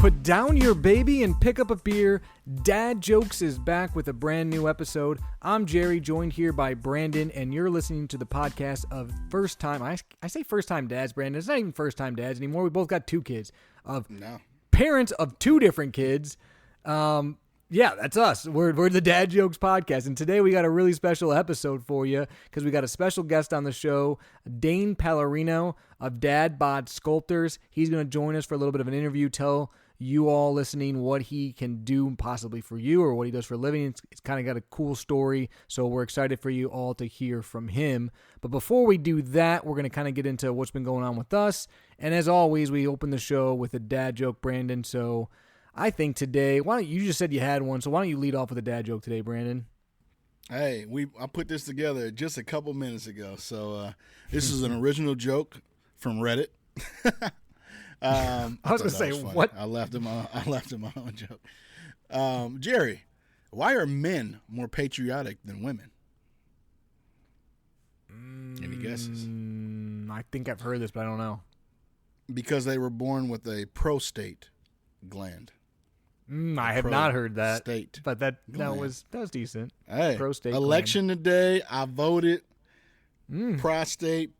Put down your baby and pick up a beer. Dad Jokes is back with a brand new episode. I'm Jerry, joined here by Brandon, and you're listening to the podcast of First Time. I say First Time Dads, Brandon. It's not even First Time Dads anymore. We both got two kids. Parents of two different kids. Yeah, that's us. We're the Dad Jokes podcast, and today we got a really special episode for you because we got a special guest on the show, Dane Palarino of Bod Sculptors. He's going to join us for a little bit of an interview, tell you all listening what he can do possibly for you or what he does for a living. It's kind of got a cool story, so we're excited for you all to hear from him. But before we do that, we're going to kind of get into what's been going on with us. And as always, we open the show with a dad joke, Brandon. So I think today, you just said you had one, so why don't you lead off with a dad joke today, Brandon? Hey, I put this together just a couple minutes ago. So this is an original joke from Reddit. I was going to say, what? I laughed at my own joke. Jerry, why are men more patriotic than women? Any guesses? I think I've heard this, but I don't know. Because they were born with a prostate gland. I have not heard that. State but that was decent. Hey, prostate election gland. Today, I voted. Prostate,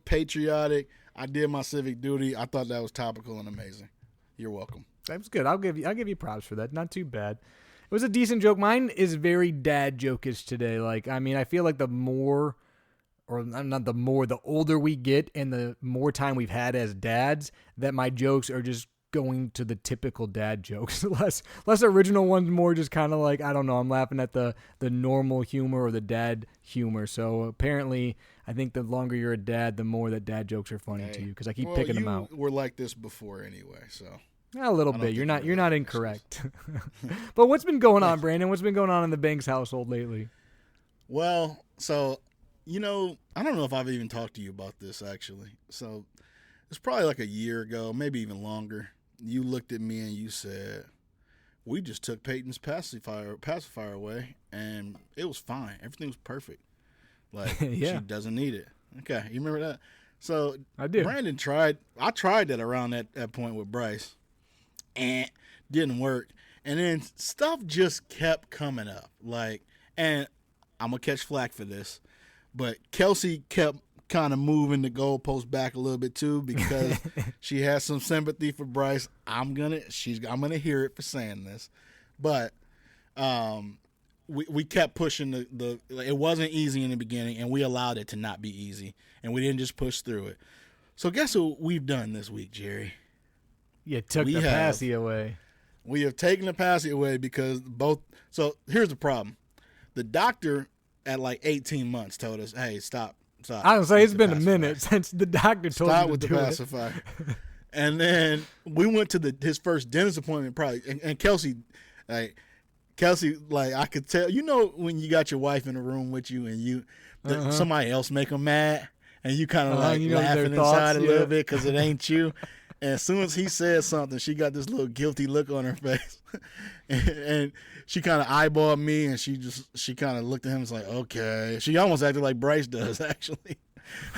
patriotic. I did my civic duty. I thought that was topical and amazing. You're welcome. That's good. I'll give you props for that. Not too bad. It was a decent joke. Mine is very dad joke-ish today. I feel like the older we get and the more time we've had as dads, that my jokes are just going to the typical dad jokes. less original ones, more just kind of like, I don't know, I'm laughing at the normal humor or the dad humor. So apparently, I think the longer you're a dad, the more that dad jokes are funny to you because I keep picking them out. We're like this before anyway, so a little bit. You're not incorrect. But what's been going on, Brandon? What's been going on in the Banks household lately? Well, so I don't know if I've even talked to you about this actually. So it's probably like a year ago, maybe even longer. You looked at me and you said, "We just took Peyton's pacifier away, and it was fine. Everything was perfect. Like yeah. She doesn't need it." Okay, you remember that? So I did. Brandon tried. I tried that around that point with Bryce, and didn't work. And then stuff just kept coming up. And I'm gonna catch flack for this, but Kelsey kept kind of moving the goalpost back a little bit too because she has some sympathy for Bryce. I'm gonna hear it for saying this, but we kept pushing the it wasn't easy in the beginning, and we allowed it to not be easy, and we didn't just push through it. So guess what we've done this week, Jerry? You took the passy away. We have taken the passy away because both. So here's the problem: the doctor at 18 months told us, "Hey, stop." I was say it's been a minute since the doctor told you to do it. Stop with the pacifier. And then we went to his first dentist appointment probably, and Kelsey, I could tell, when you got your wife in the room with you and somebody else make them mad, and you kind of laughing inside a little bit because it ain't you. And as soon as he said something, she got this little guilty look on her face. and she kind of eyeballed me, and she kind of looked at him and was like, okay. She almost acted like Bryce does, actually.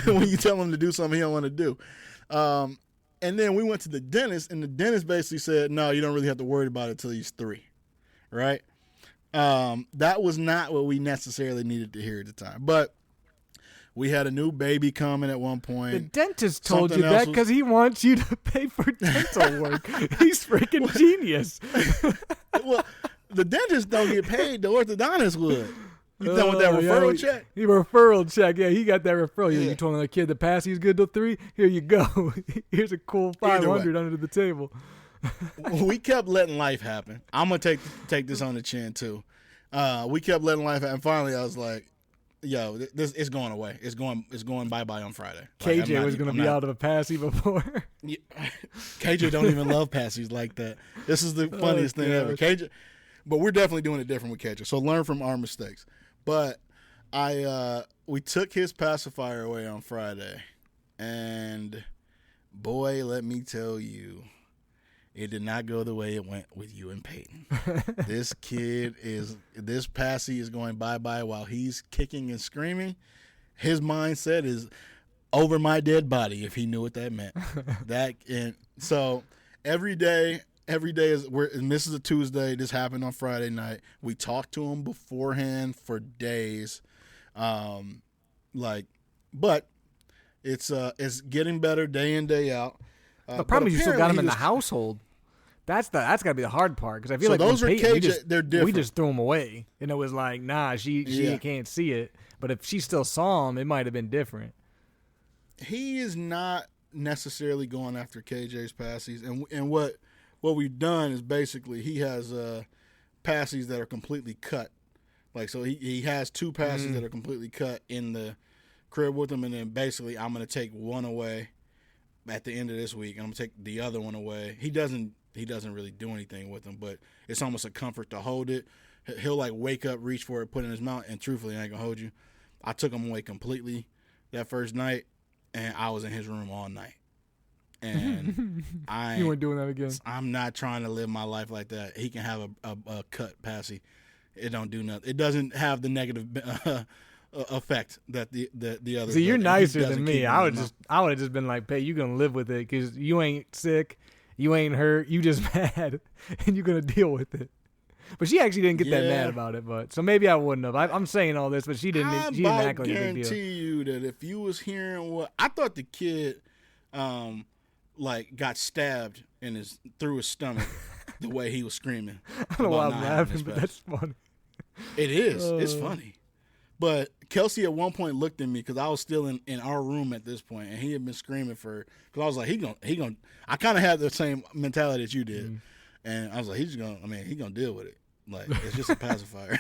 When you tell him to do something he don't want to do. And then we went to the dentist, and the dentist basically said, no, you don't really have to worry about it until he's 3. Right? That was not what we necessarily needed to hear at the time. But we had a new baby coming at one point. The dentist told you that because he wants you to pay for dental work. He's freaking genius. Well, the dentist don't get paid. The orthodontist would. You done with that referral check? Referral check. Yeah, he got that referral. Yeah. You told the kid the passy is good till 3. Here you go. Here's a cool 500 under the table. We kept letting life happen. I'm gonna take this on the chin too. We kept letting life happen. Finally, I was like, "Yo, this is going away. It's going bye-bye on Friday." KJ was going to be out of a passy before. Yeah, KJ don't even love passies like that. This is the funniest thing ever. KJ, but we're definitely doing it different with KJ. So learn from our mistakes. But we took his pacifier away on Friday, and boy, let me tell you, it did not go the way it went with you and Peyton. This passy is going bye-bye while he's kicking and screaming. His mindset is over my dead body, if he knew what that meant. And so every day every day and this is a Tuesday. This happened on Friday night. We talked to him beforehand for days. But it's getting better day in, day out. The problem is you still got him in the household. That's got to be the hard part, because I feel like those are Peyton, cage. They're different. We just threw him away, and it was like, nah, she can't see it. But if she still saw him, it might have been different. He is not necessarily going after KJ's passies, and what we've done is basically he has passies that are completely cut. Like, so he has 2 passes that are completely cut in the crib with him, and then basically I'm going to take one away at the end of this week, and I'm going to take the other one away. He doesn't really do anything with them, but it's almost a comfort to hold it. He'll like wake up, reach for it, put it in his mouth, and truthfully, I ain't going to hold you. I took him away completely that first night, and I was in his room all night. And you weren't doing that again. I'm not trying to live my life like that. He can have a cut passy. It don't do nothing. It doesn't have the negative effect that the other. See, you're nicer than me. I would have just been like, "Hey, you gonna live with it because you ain't sick, you ain't hurt, you just mad, and you're gonna deal with it." But she actually didn't get that mad about it. But so maybe I wouldn't have. I'm saying all this, but she didn't. She didn't act like a big deal. I guarantee you that if you was hearing what I thought, the kid, like got stabbed through his stomach, the way he was screaming. I don't know why I'm laughing, but that's funny. It is. It's funny. But Kelsey at one point looked at me because I was still in our room at this point, and he had been screaming because I was like, he gonna. I kind of had the same mentality that you did, and I was like, he's gonna deal with it. Like, it's just a pacifier.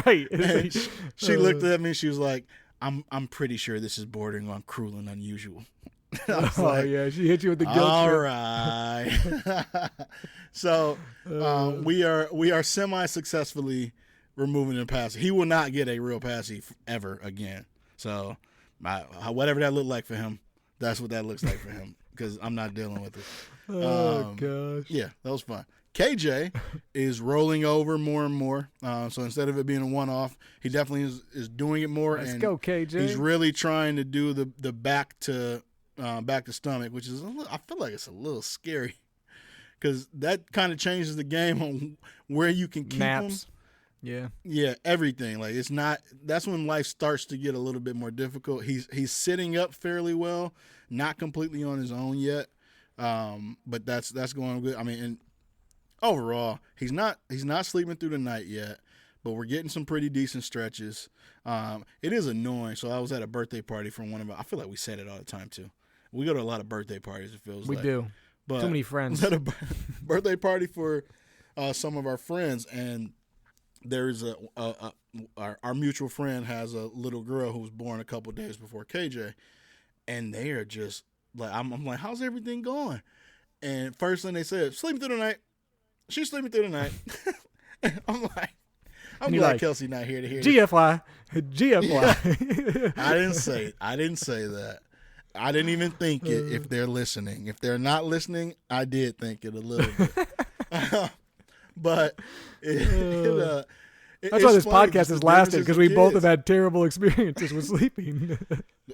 Right. And she looked at me. She was like, I'm pretty sure this is bordering on cruel and unusual. I was like, yeah, she hit you with the guilt all trip. Right. So we are semi-successfully removing the pass. He will not get a real passy ever again. So whatever that looked like for him, that's what that looks like for him, because I'm not dealing with it. Gosh. Yeah, that was fun. KJ is rolling over more and more. So instead of it being a one-off, he definitely is doing it more. Let's go, KJ. He's really trying to do the back to stomach, which is I feel like it's a little scary, because that kind of changes the game on where you can keep naps. Him. Yeah, everything. Like, it's not. That's when life starts to get a little bit more difficult. He's sitting up fairly well, not completely on his own yet, but that's going good. I mean, and overall, he's not sleeping through the night yet, but we're getting some pretty decent stretches. It is annoying. So I was at a birthday party for one of I feel like we said it all the time too. We go to a lot of birthday parties, it feels like. We do. But too many friends. I was at a birthday party for some of our friends, and there's our mutual friend has a little girl who was born a couple days before KJ, and they are just like, I'm like, how's everything going? And first thing they said, sleeping through the night. She's sleeping through the night. I'm like, I'm glad Kelsey not here to hear GFY. I didn't say that. I didn't even think it if they're listening. If they're not listening, I did think it a little bit. But that's why this podcast has lasted, because we both have had terrible experiences with sleeping.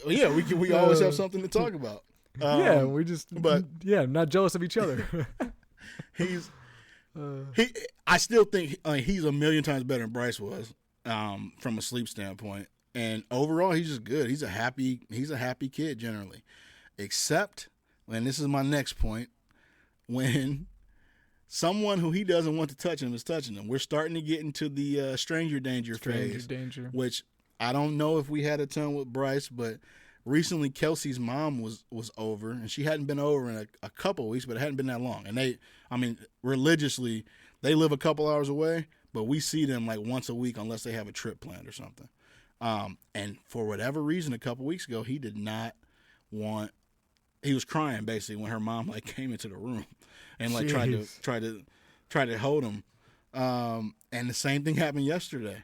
Yeah, we always have something to talk about. Not jealous of each other. I still think he's a million times better than Bryce was, from a sleep standpoint. And overall, he's just good. He's a happy kid generally, except, and this is my next point, when someone who he doesn't want to touch him is touching him. We're starting to get into the stranger danger phase, which I don't know if we had a ton with Bryce, but recently Kelsey's mom was over, and she hadn't been over in a couple of weeks, but it hadn't been that long. And religiously, they live a couple hours away, but we see them like once a week unless they have a trip planned or something. And for whatever reason, a couple weeks ago, he did not want. He was crying basically when her mom like came into the room and like tried to hold him. And the same thing happened yesterday.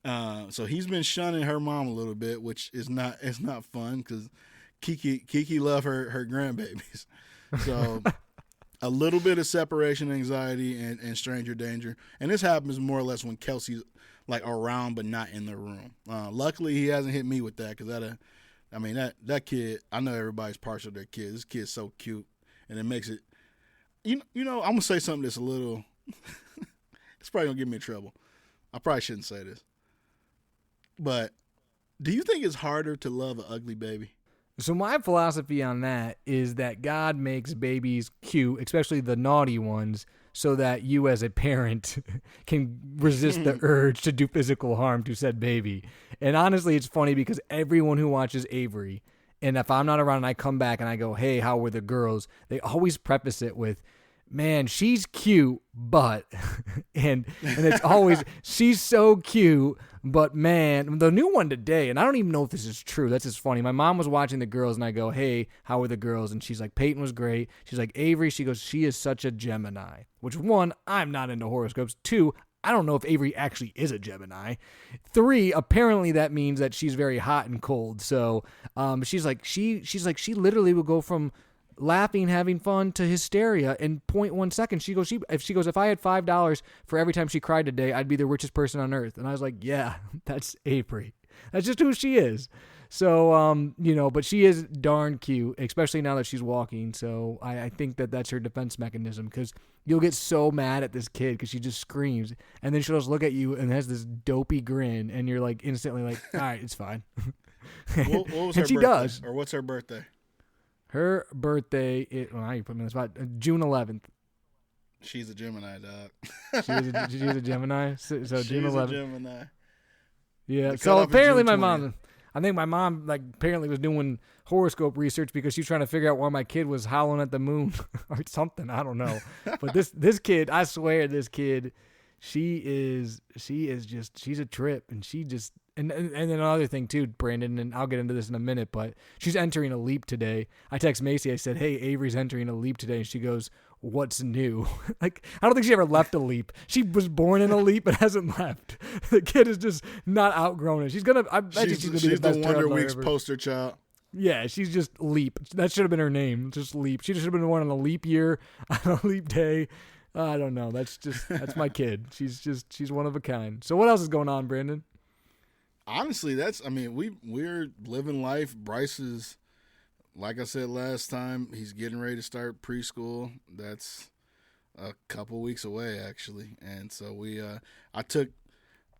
So he's been shunning her mom a little bit, which is not fun, because Kiki love her grandbabies. So a little bit of separation anxiety and stranger danger. And this happens more or less when Kelsey's like around but not in the room. Luckily he hasn't hit me with that, because that kid, I know everybody's partial to their kids. This kid's so cute, and it makes it I'm gonna say something that's a little. It's probably gonna get me in trouble. I probably shouldn't say this, but do you think it's harder to love an ugly baby? So my philosophy on that is that God makes babies cute, especially the naughty ones, so that you as a parent can resist the urge to do physical harm to said baby. And honestly, it's funny because everyone who watches Avery, and if I'm not around and I come back and I go, hey, how were the girls? They always preface it with, man, she's cute, but, and it's always, she's so cute, but man, the new one today, and I don't even know if this is true. That's just funny. My mom was watching the girls and I go, hey, how were the girls? And she's like, Peyton was great. She's like, Avery, she goes, she is such a Gemini, which one, I'm not into horoscopes. Two, I don't know if Avery actually is a Gemini. Three, apparently that means that she's very hot and cold. So, she's like, she literally will go from laughing, having fun to hysteria in 0.1 seconds. She goes, if I had $5 for every time she cried today, I'd be the richest person on earth. And I was like, yeah, that's Avery. That's just who she is. So, but she is darn cute, especially now that she's walking. So I think that that's her defense mechanism, because you'll get so mad at this kid because she just screams, and then she'll just look at you and has this dopey grin, and you're like instantly like, all right, it's fine. What was her and she birthday? does. Or what's her birthday? Her birthday, now you put me on the spot, June 11th. She's a Gemini, dog. She's a Gemini. So June 11th. She's a Gemini. Yeah. So apparently I think my mom apparently was doing horoscope research because she was trying to figure out why my kid was howling at the moon or something. I don't know. But this kid, I swear, this kid, she's a trip, and she just. And then another thing too, Brandon, and I'll get into this in a minute, but she's entering a leap today. I text Macy, I said, hey, Avery's entering a leap today, and she goes, what's new? I don't think she ever left a leap. She was born in a leap but hasn't left. The kid is just not outgrown it. She's gonna be the best Wonder Weeks poster child. Yeah, she's just Leap. That should have been her name, just Leap. She should have been born on a leap year, on a leap day. I don't know. That's my kid. She's one of a kind. So what else is going on, Brandon? Honestly, we're living life. Bryce is, like I said last time, he's getting ready to start preschool. That's a couple weeks away, actually. And so I took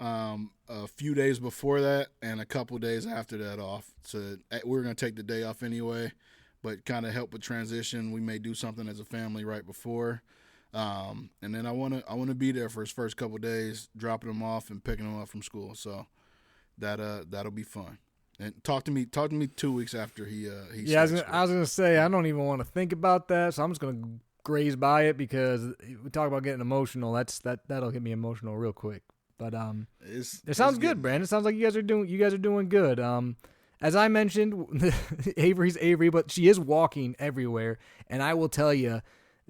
a few days before that and a couple days after that off. So we were going to take the day off anyway, but kind of help with transition. We may do something as a family right before. And then I want to be there for his first couple days, dropping him off and picking him up from school. So that'll be fun. And talk to me 2 weeks after he yeah, I was gonna say I don't even want to think about that, so I'm just gonna graze by it because we talk about getting emotional. That'll get me emotional real quick. But it sounds good, Brandon. It sounds like you guys are doing good. As I mentioned, Avery's Avery, but she is walking everywhere, and I will tell you,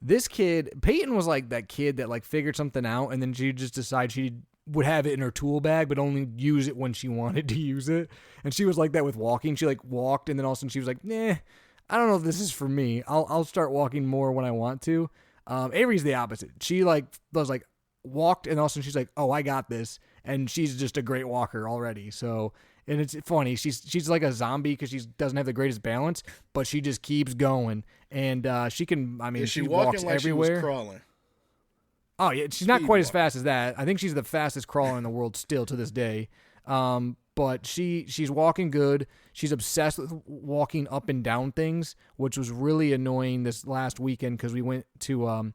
this kid, Peyton, was like that kid that figured something out, and then she just decided she would have it in her tool bag, but only use it when she wanted to use it. And she was like that with walking. She walked, and then all of a sudden she was like, nah, I don't know if this is for me. I'll start walking more when I want to. Avery's the opposite. She was walked, and all of a sudden she's like, oh, I got this. And she's just a great walker already. So, and it's funny. She's like a zombie because she doesn't have the greatest balance, but she just keeps going. And she can, she walks everywhere. She was crawling. Oh, yeah, she's not quite as fast as that. I think she's the fastest crawler in the world still to this day. But she's walking good. She's obsessed with walking up and down things, which was really annoying this last weekend because we went to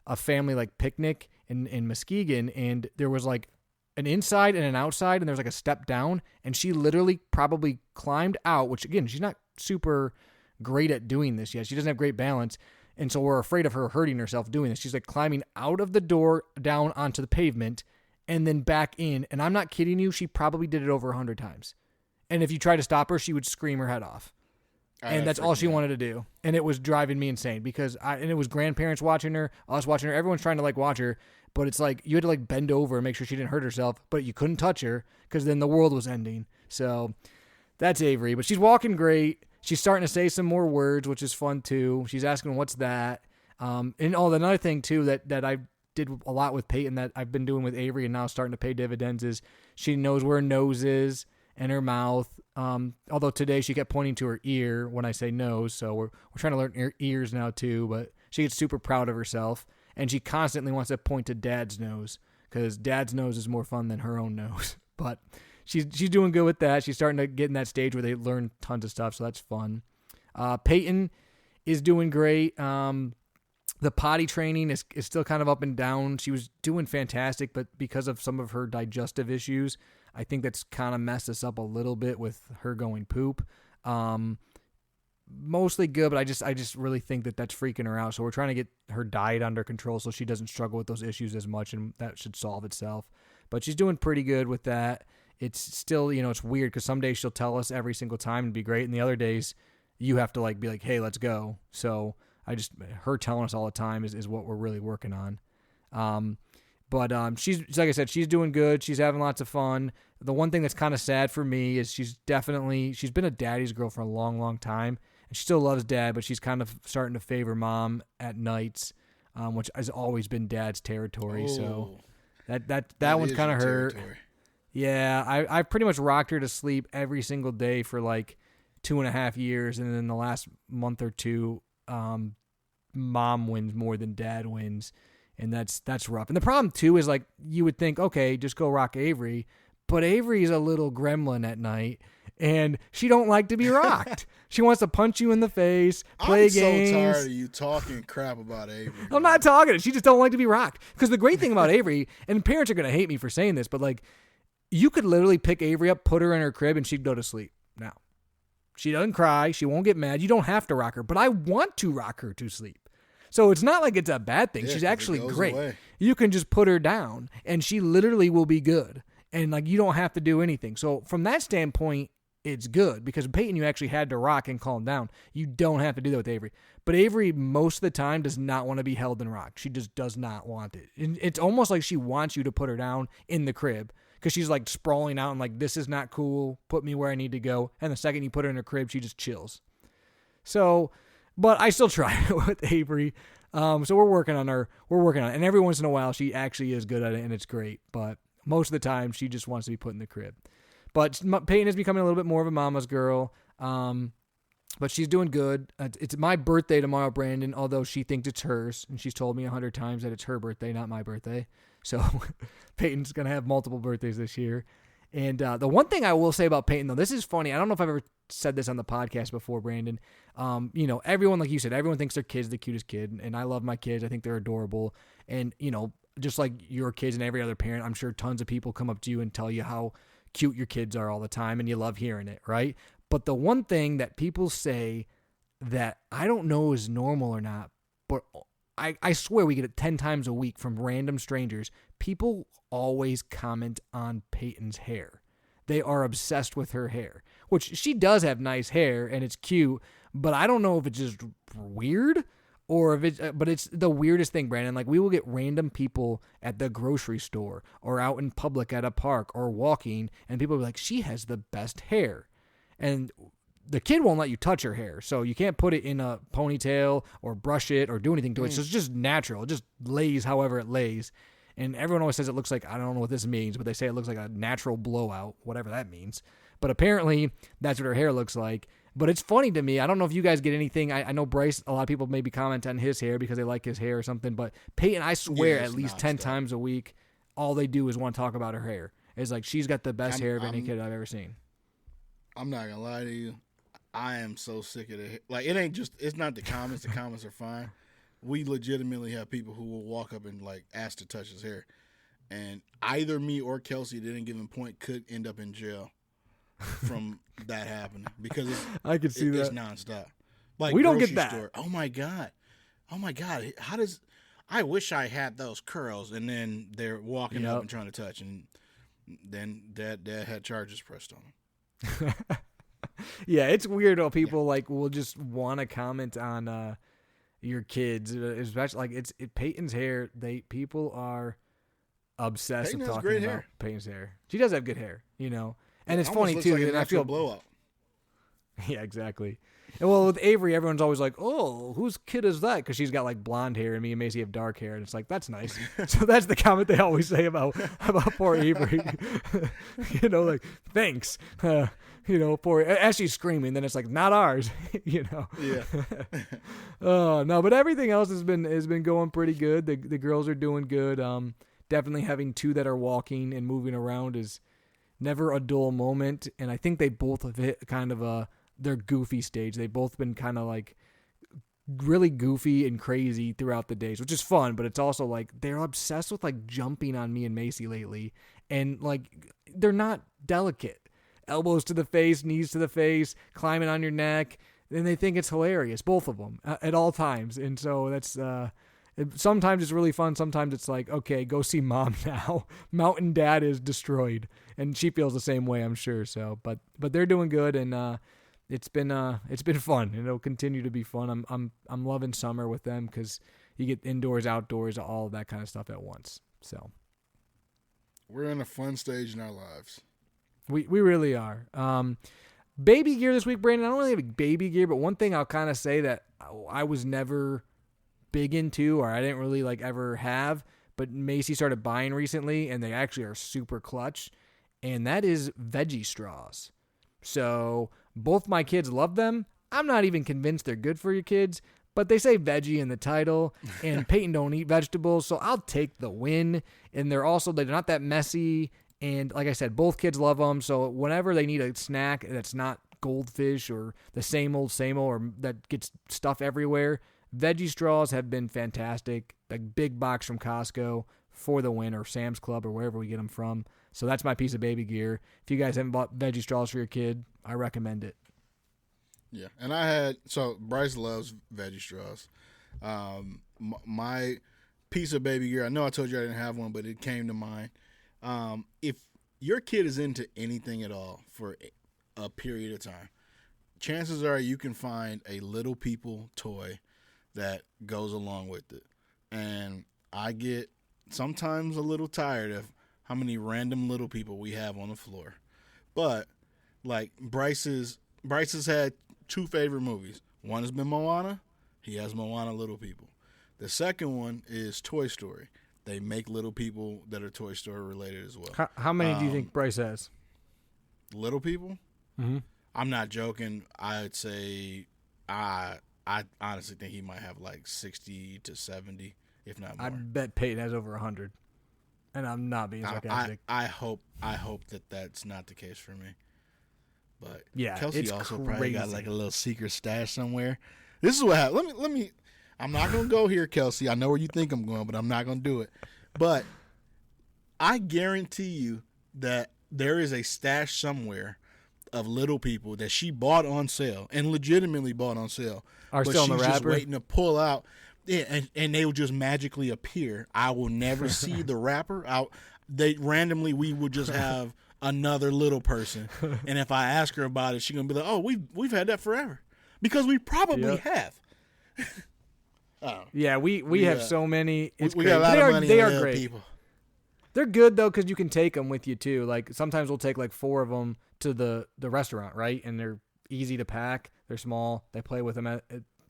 a family picnic in Muskegon, and there was an inside and an outside, and there's a step down, and she literally probably climbed out, which again, she's not super great at doing this yet. She doesn't have great balance. And so we're afraid of her hurting herself doing this. She's climbing out of the door down onto the pavement and then back in. And I'm not kidding you. She probably did it over 100 times. And if you try to stop her, she would scream her head off. And that's all she wanted to do. And it was driving me insane because and it was grandparents watching her, us watching her. Everyone's trying to watch her. But it's you had to bend over and make sure she didn't hurt herself. But you couldn't touch her because then the world was ending. So that's Avery. But she's walking great. She's starting to say some more words, which is fun too. She's asking, what's that? And another thing too that I did a lot with Peyton that I've been doing with Avery and now starting to pay dividends is she knows where her nose is and her mouth. Although today she kept pointing to her ear when I say nose. So we're trying to learn ears now too, but she gets super proud of herself, and she constantly wants to point to Dad's nose because Dad's nose is more fun than her own nose. But she's doing good with that. She's starting to get in that stage where they learn tons of stuff, so that's fun. Peyton is doing great. The potty training is still kind of up and down. She was doing fantastic, but because of some of her digestive issues, I think that's kind of messed us up a little bit with her going poop. Mostly good, but I just really think that that's freaking her out. So we're trying to get her diet under control so she doesn't struggle with those issues as much, and that should solve itself. But she's doing pretty good with that. It's still, it's weird because some days she'll tell us every single time and be great, and the other days you have to be like, hey, let's go. So her telling us all the time is what we're really working on. But she's, like I said, she's doing good. She's having lots of fun. The one thing that's kind of sad for me is she's been a daddy's girl for a long, long time, and she still loves Dad, but she's kind of starting to favor Mom at nights, which has always been Dad's territory. So that one's kind of hurt. Territory. Yeah, I pretty much rocked her to sleep every single day for 2.5 years, and then the last month or two, Mom wins more than Dad wins, and that's rough. And the problem too is you would think, okay, just go rock Avery, but Avery's a little gremlin at night, and she don't like to be rocked. She wants to punch you in the face, play games. I'm so tired of you talking crap about Avery. I'm not talking. She just don't like to be rocked. Because the great thing about Avery, and parents are gonna hate me for saying this, but you could literally pick Avery up, put her in her crib, and she'd go to sleep. Now, she doesn't cry. She won't get mad. You don't have to rock her, but I want to rock her to sleep. So it's not like it's a bad thing. Yeah, she's actually great. Away. You can just put her down, and she literally will be good. And you don't have to do anything. So from that standpoint, it's good because Peyton, you actually had to rock and calm down. You don't have to do that with Avery. But Avery, most of the time, does not want to be held and rocked. She just does not want it. And it's almost like she wants you to put her down in the crib because she's sprawling out and this is not cool. Put me where I need to go. And the second you put her in her crib, she just chills. So, but I still try it with Avery. So we're working on her. We're working on it. And every once in a while, she actually is good at it, and it's great. But most of the time, she just wants to be put in the crib. But Peyton is becoming a little bit more of a mama's girl. But she's doing good. It's my birthday tomorrow, Brandon, although she thinks it's hers. And she's told me 100 times that it's her birthday, not my birthday. So Peyton's going to have multiple birthdays this year. And the one thing I will say about Peyton, though, this is funny. I don't know if I've ever said this on the podcast before, Brandon. Everyone, like you said, everyone thinks their kid's the cutest kid. And I love my kids. I think they're adorable. And, just like your kids and every other parent, I'm sure tons of people come up to you and tell you how cute your kids are all the time, and you love hearing it, right? But the one thing that people say that I don't know is normal or not, but I swear we get it 10 times a week from random strangers. People always comment on Peyton's hair. They are obsessed with her hair, which she does have nice hair and it's cute, but I don't know if it's just weird or if but it's the weirdest thing, Brandon. We will get random people at the grocery store or out in public at a park or walking, and people will be like, she has the best hair. And the kid won't let you touch her hair, so you can't put it in a ponytail or brush it or do anything to it. So it's just natural. It just lays however it lays. And everyone always says it looks like, I don't know what this means, but they say it looks like a natural blowout, whatever that means. But apparently that's what her hair looks like. But it's funny to me. I don't know if you guys get anything. I know Bryce, a lot of people maybe comment on his hair because they like his hair or something. But Peyton, I swear at least 10 times a week, all they do is want to talk about her hair. It's she's got the best hair of any kid I've ever seen. I'm not going to lie to you. I am so sick of it. It ain't just, it's not the comments. The comments are fine. We legitimately have people who will walk up and ask to touch his hair. And either me or Kelsey at any given point could end up in jail from that happening because I could see that. It's nonstop. We don't get that. Store. Oh my god! How does? I wish I had those curls. And then they're walking up and trying to touch, and then Dad had charges pressed on him. Yeah, it's weird how people will just want to comment on your kids, especially Peyton's hair. People are obsessed with talking about Peyton's hair. She does have good hair, And it's funny too. And I feel blow up. Yeah, exactly. And well, with Avery, everyone's always like, "Oh, whose kid is that?" Because she's got like blonde hair, and me and Macy have dark hair, and it's like that's nice. So that's the comment they always say about poor Avery. Like thanks. Poor as she's screaming, then it's like not ours. Yeah. Oh no, but everything else has been going pretty good. The girls are doing good. Definitely having two that are walking and moving around is never a dull moment, and I think they both have hit kind of their goofy stage. They've both been kind of like really goofy and crazy throughout the days, which is fun, but it's also like they're obsessed with like jumping on me and Macy lately, and like they're not delicate. Elbows to the face, knees to the face, climbing on your neck, and they think it's hilarious, both of them, at all times. And so that's sometimes it's really fun. Sometimes it's like, okay, go see mom now. Mountain Dad is destroyed, and she feels the same way, I'm sure. So, but they're doing good, and it's been fun, and it'll continue to be fun. I'm loving summer with them because you get indoors, outdoors, all of that kind of stuff at once. So we're in a fun stage in our lives. We really are. Baby gear this week, Brandon. I don't really have baby gear, but one thing I'll kind of say that I was never big into, or I didn't really like ever have, but Macy started buying recently, and they actually are super clutch, and that is veggie straws. So both my kids love them. I'm not even convinced they're good for your kids, but they say veggie in the title, and Peyton don't eat vegetables, so I'll take the win. And they're not that messy. And like I said, both kids love them. So whenever they need a snack that's not goldfish or the same old, or that gets stuff everywhere, veggie straws have been fantastic. Like big box from Costco for the win, or Sam's Club, or wherever we get them from. So that's my piece of baby gear. If you guys haven't bought veggie straws for your kid, I recommend it. Yeah, and Bryce loves veggie straws. My piece of baby gear, I know I told you I didn't have one, but it came to mind. If your kid is into anything at all for a period of time, chances are you can find a Little People toy that goes along with it. And I get sometimes a little tired of how many random Little People we have on the floor. But like Bryce has had two favorite movies. One has been Moana. He has Moana Little People. The second one is Toy Story. They make Little People that are Toy Story related as well. How many do you think Bryce has? Little People? Mm-hmm. I'm not joking. I'd say I honestly think he might have like 60 to 70, if not more. I bet Peyton has over 100, and I'm not being sarcastic. I hope that that's not the case for me. But yeah, Kelsey it's also crazy. Probably got like a little secret stash somewhere. This is what happened. Let me. I'm not going to go here, Kelsey. I know where you think I'm going, but I'm not going to do it. But I guarantee you that there is a stash somewhere of Little People that she bought on sale and legitimately bought on sale. Are but still in she's the just wrapper? waiting to pull out. Yeah, and they will just magically appear. I will never see the wrapper. We will just have another little person. And if I ask her about it, she's going to be like, oh, we've had that forever. Because we probably have. Yeah, we have so many. It's we great. got a lot of money. They are great. People. They're good though because you can take them with you too. Like sometimes we'll take like 4 of them to the restaurant, right? And they're easy to pack. They're small. They play with them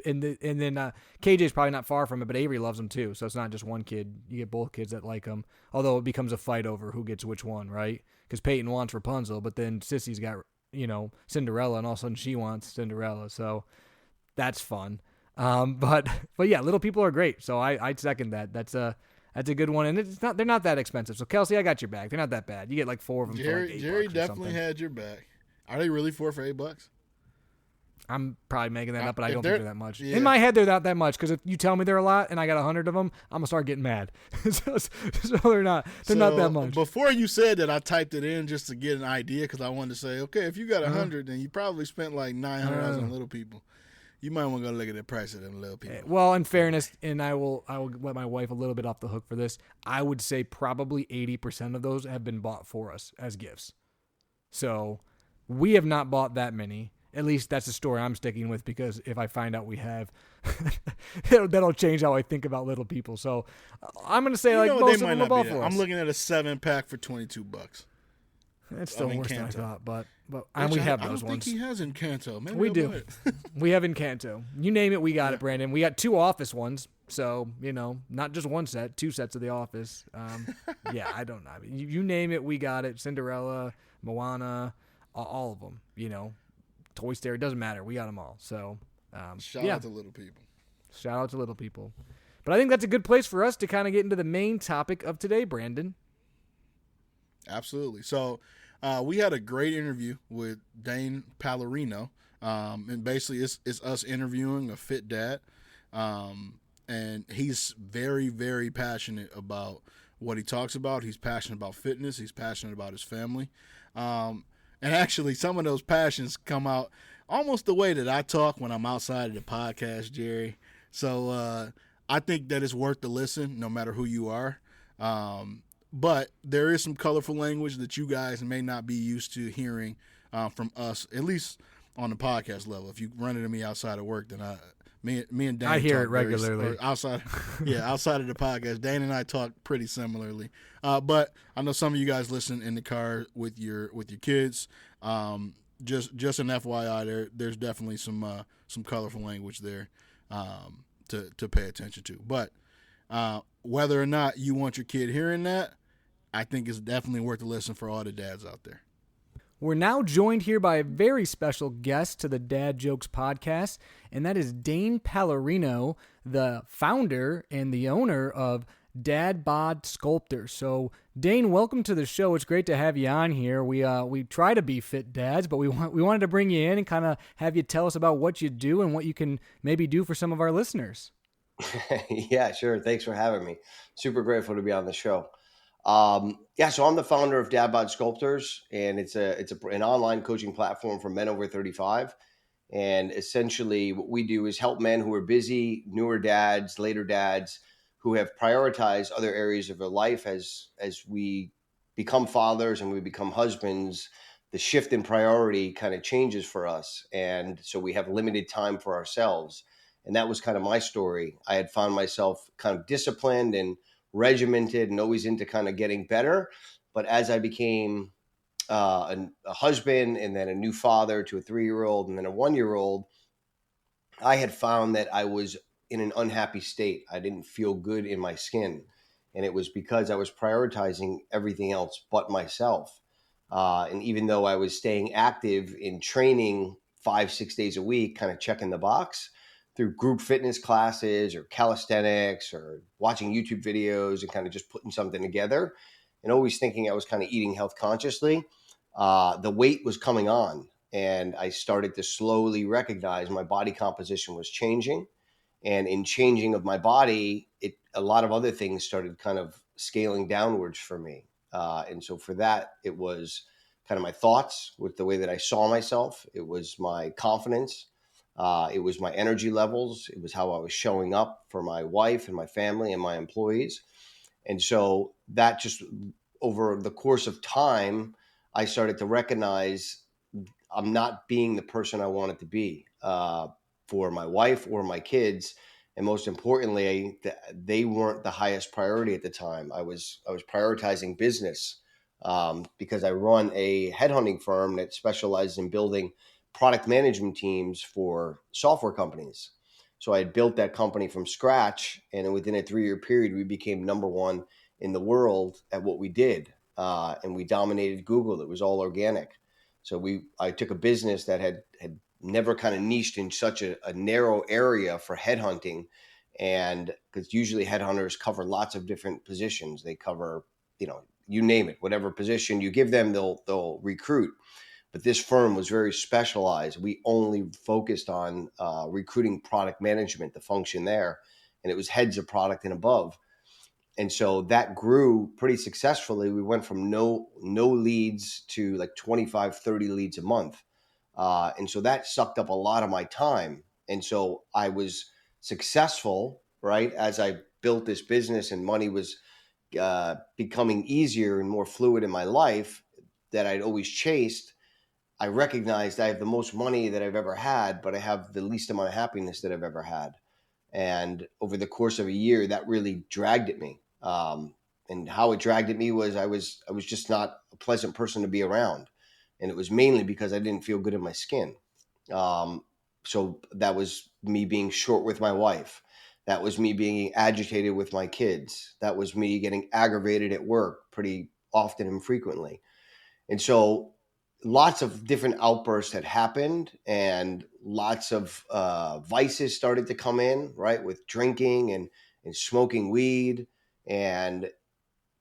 and then KJ's probably not far from it, but Avery loves them too. So it's not just one kid. You get both kids that like them. Although it becomes a fight over who gets which one, right? Because Peyton wants Rapunzel, but then Sissy's got Cinderella, and all of a sudden she wants Cinderella. So that's fun. But yeah, Little People are great. So I'd second that. That's a good one, and they're not that expensive. So Kelsey, I got your back. They're not that bad. You get like 4 of them. Jerry definitely had your back. Are they really 4 for $8? I'm probably making that up, but I don't think they're that much. Yeah. In my head, they're not that much because if you tell me they're a lot and I got 100 of them, I'm gonna start getting mad. so they're not. They're not that much. Before you said that, I typed it in just to get an idea because I wanted to say, okay, if you got 100, then you probably spent like $900 on Little People. You might want to go look at the price of them Little People. Well, in fairness, and I will let my wife a little bit off the hook for this. I would say probably 80% of those have been bought for us as gifts. So we have not bought that many. At least that's the story I'm sticking with because if I find out we have, that'll change how I think about Little People. So I'm going to say most of them are bought for us. I'm looking at a 7-pack for $22. It's still of worse than I Encanto. thought, but and we have I those don't ones. think he has Encanto. Maybe We I'll do. buy it. We have Encanto. You name it, we got Yeah. it, Brandon. We got 2 Office ones, so not just one set, 2 sets of The Office. Yeah, I don't know. I mean, you name it, we got it. Cinderella, Moana, all of them. Toy Story, doesn't matter. We got them all. So Shout yeah, out to little people. shout out to little people. But I think that's a good place for us to kind of get into the main topic of today, Brandon. Absolutely. So we had a great interview with Dane Palarino. And basically it's us interviewing a fit dad. And he's very, very passionate about what he talks about. He's passionate about fitness. He's passionate about his family. And actually some of those passions come out almost the way that I talk when I'm outside of the podcast, Jerry. So I think that it's worth the listen no matter who you are. But there is some colorful language that you guys may not be used to hearing from us, at least on the podcast level. If you run into me outside of work, then me and Dan I hear talk it regularly. outside of the podcast. Dan and I talk pretty similarly. But I know some of you guys listen in the car with your kids. Just an FYI, there's definitely some colorful language there to pay attention to. But whether or not you want your kid hearing that, I think it's definitely worth a listen for all the dads out there. We're now joined here by a very special guest to the Dad Jokes podcast, and that is Dane Palarino, the founder and the owner of Bod Sculptors. So, Dane, welcome to the show. It's great to have you on here. We try to be fit dads, but we wanted to bring you in and kind of have you tell us about what you do and what you can maybe do for some of our listeners. Yeah, sure. Thanks for having me. Super grateful to be on the show. So I'm the founder of Bod Sculptors, and it's an online coaching platform for men over 35. And essentially what we do is help men who are busy, newer dads, later dads, who have prioritized other areas of their life as we become fathers and we become husbands. The shift in priority kind of changes for us. And so we have limited time for ourselves. And that was kind of my story. I had found myself kind of disciplined and regimented and always into kind of getting better. But as I became a husband and then a new father to a 3-year-old and then a 1-year-old, I had found that I was in an unhappy state. I didn't feel good in my skin. And it was because I was prioritizing everything else but myself. And even though I was staying active in training 5-6 days a week, kind of checking the box, through group fitness classes or calisthenics or watching YouTube videos and kind of just putting something together and always thinking I was kind of eating health consciously, the weight was coming on. And I started to slowly recognize my body composition was changing. And in changing of my body, a lot of other things started kind of scaling downwards for me. And so for that, it was kind of my thoughts with the way that I saw myself. It was my confidence. It was my energy levels. It was how I was showing up for my wife and my family and my employees. And so that just over the course of time, I started to recognize I'm not being the person I wanted to be for my wife or my kids. And most importantly, they weren't the highest priority at the time. I was prioritizing business because I run a headhunting firm that specializes in building product management teams for software companies. So I had built that company from scratch, and within a 3-year period, we became number 1 in the world at what we did, and we dominated Google. It was all organic. So I took a business that had never kind of niched in such a narrow area for headhunting, and because usually headhunters cover lots of different positions. They cover, you name it, whatever position you give them, they'll recruit. But this firm was very specialized. We only focused on recruiting product management, the function there, and it was heads of product and above. And so that grew pretty successfully. We went from no leads to like 25, 30 leads a month. And so that sucked up a lot of my time. And so I was successful, right, as I built this business and money was becoming easier and more fluid in my life that I'd always chased. I recognized I have the most money that I've ever had, but I have the least amount of happiness that I've ever had. And over the course of a year, that really dragged at me. And how it dragged at me was I was just not a pleasant person to be around. And it was mainly because I didn't feel good in my skin. So that was me being short with my wife. That was me being agitated with my kids. That was me getting aggravated at work pretty often and frequently. And so lots of different outbursts had happened, and lots of vices started to come in, right? With drinking and smoking weed, and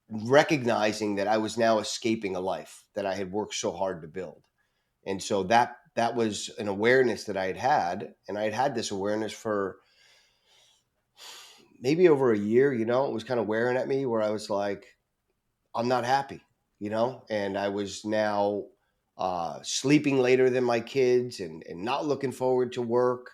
recognizing that I was now escaping a life that I had worked so hard to build. And so that was an awareness that I had, and I had had this awareness for maybe over a year. It was kind of wearing at me, where I was like, I'm not happy, and I was now sleeping later than my kids, and not looking forward to work.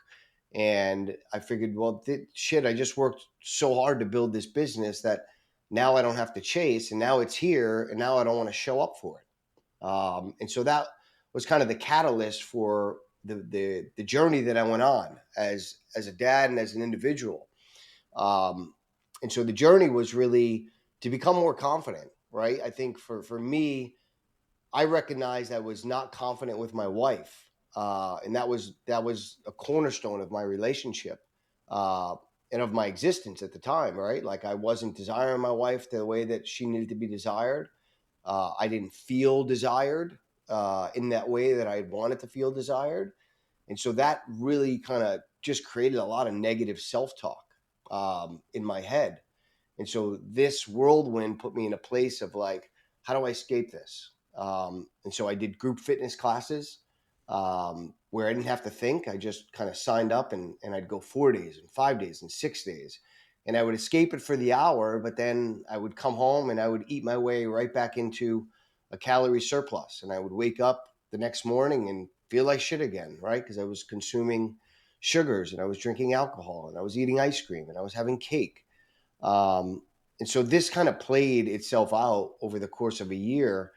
And I figured, well, shit, I just worked so hard to build this business that now I don't have to chase, and now it's here, and now I don't want to show up for it. And so that was kind of the catalyst for the journey that I went on as a dad and as an individual. And so the journey was really to become more confident, right? I think for me, I recognized I was not confident with my wife, and that was a cornerstone of my relationship, and of my existence at the time, right? Like, I wasn't desiring my wife the way that she needed to be desired. I didn't feel desired in that way that I wanted to feel desired, and so that really kind of just created a lot of negative self-talk in my head. And so this whirlwind put me in a place of like, how do I escape this? And so I did group fitness classes where I didn't have to think. I just kind of signed up, and I'd go 4 days and 5 days and 6 days. And I would escape it for the hour, but then I would come home and I would eat my way right back into a calorie surplus. And I would wake up the next morning and feel like shit again, right? Because I was consuming sugars, and I was drinking alcohol, and I was eating ice cream, and I was having cake. And so this kind of played itself out over the course of a year.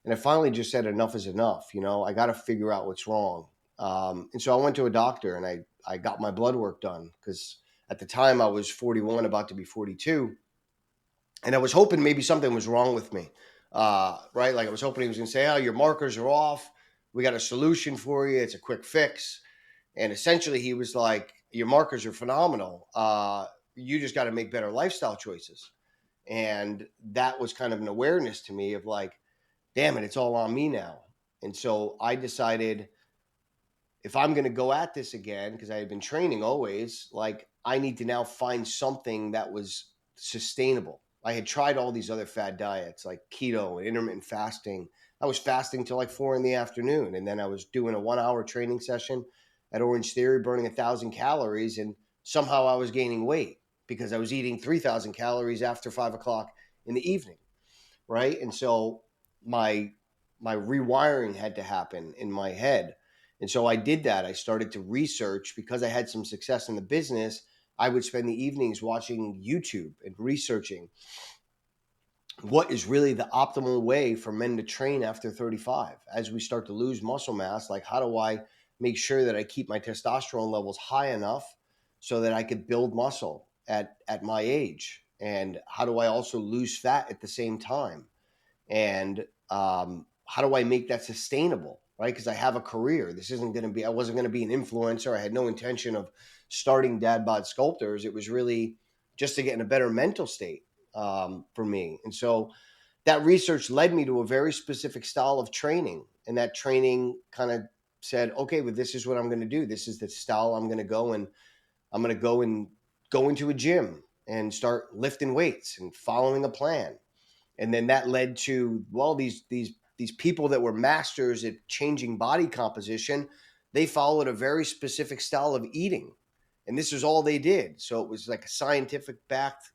And I finally just said, enough is enough. I got to figure out what's wrong. And so I went to a doctor, and I got my blood work done, because at the time I was 41, about to be 42. And I was hoping maybe something was wrong with me. Right. Like, I was hoping he was going to say, oh, your markers are off. We got a solution for you. It's a quick fix. And essentially he was like, your markers are phenomenal. You just got to make better lifestyle choices. And that was kind of an awareness to me of like, damn it, it's all on me now. And so I decided, if I'm going to go at this again, because I had been training always, like, I need to now find something that was sustainable. I had tried all these other fad diets like keto and intermittent fasting. I was fasting till like 4 p.m. And then I was doing a 1-hour training session at Orange Theory, burning 1,000 calories. And somehow I was gaining weight because I was eating 3,000 calories after 5 o'clock in the evening. Right. And so my rewiring had to happen in my head. And so I did that. I started to research, because I had some success in the business. I would spend the evenings watching YouTube and researching what is really the optimal way for men to train after 35. As we start to lose muscle mass, like, how do I make sure that I keep my testosterone levels high enough so that I could build muscle at my age? And how do I also lose fat at the same time? And how do I make that sustainable, right? Because I have a career. This isn't going to be, I wasn't going to be an influencer. I had no intention of starting Bod Sculptors. It was really just to get in a better mental state for me. And so that research led me to a very specific style of training. And that training kind of said, okay, well, this is what I'm going to do. This is the style I'm going to go, and I'm going to go into a gym and start lifting weights and following a plan. And then that led to, well, these people that were masters at changing body composition, they followed a very specific style of eating. And this was all they did. So it was like a scientific backed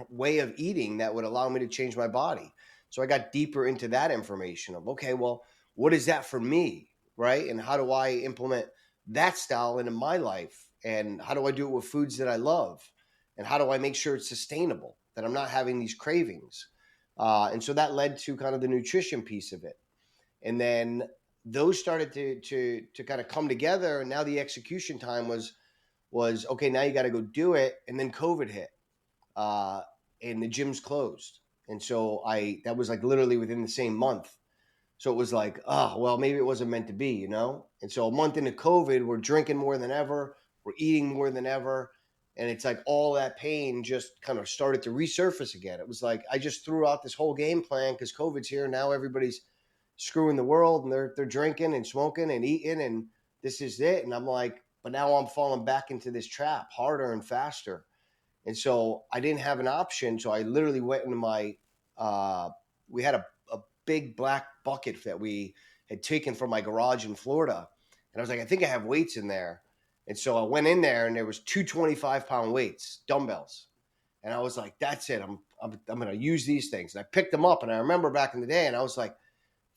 way of eating that would allow me to change my body. So I got deeper into that information of, okay, well, what is that for me, right? And how do I implement that style into my life? And how do I do it with foods that I love? And how do I make sure it's sustainable, that I'm not having these cravings? And so that led to kind of the nutrition piece of it. And then those started to kind of come together. And now the execution time was okay, now you got to go do it. And then COVID hit, and the gyms closed. And so that was like literally within the same month. So it was like, oh, well, maybe it wasn't meant to be, you know? And so a month into COVID, we're drinking more than ever. We're eating more than ever. And it's like all that pain just kind of started to resurface again. It was like I just threw out this whole game plan because COVID's here. Now everybody's screwing the world and they're drinking and smoking and eating. And this is it. And I'm like, but now I'm falling back into this trap harder and faster. And so I didn't have an option. So I literally went into we had a big black bucket that we had taken from my garage in Florida. And I was like, I think I have weights in there. And so I went in there and there was 225-pound weights, dumbbells. And I was like, that's it. I'm going to use these things. And I picked them up. And I remember back in the day and I was like,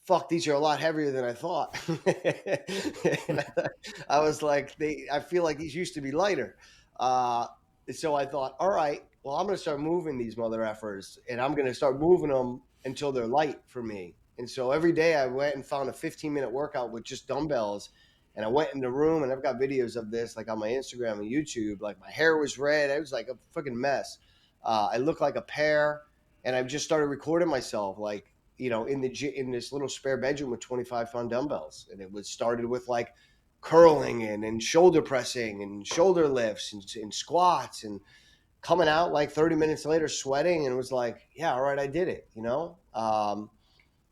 fuck, these are a lot heavier than I thought. And I was like, I feel like these used to be lighter. So I thought, all right, well, I'm going to start moving these mother effers and I'm going to start moving them until they're light for me. And so every day I went and found a 15-minute workout with just dumbbells. And I went in the room and I've got videos of this like on my Instagram and YouTube. Like my hair was red. It was like a freaking mess. I looked like a pear. And I just started recording myself like, you know, in this little spare bedroom with 25-pound dumbbells. And it was started with like curling and shoulder pressing and shoulder lifts and squats and coming out like 30 minutes later sweating. And it was like, yeah, all right, I did it, you know?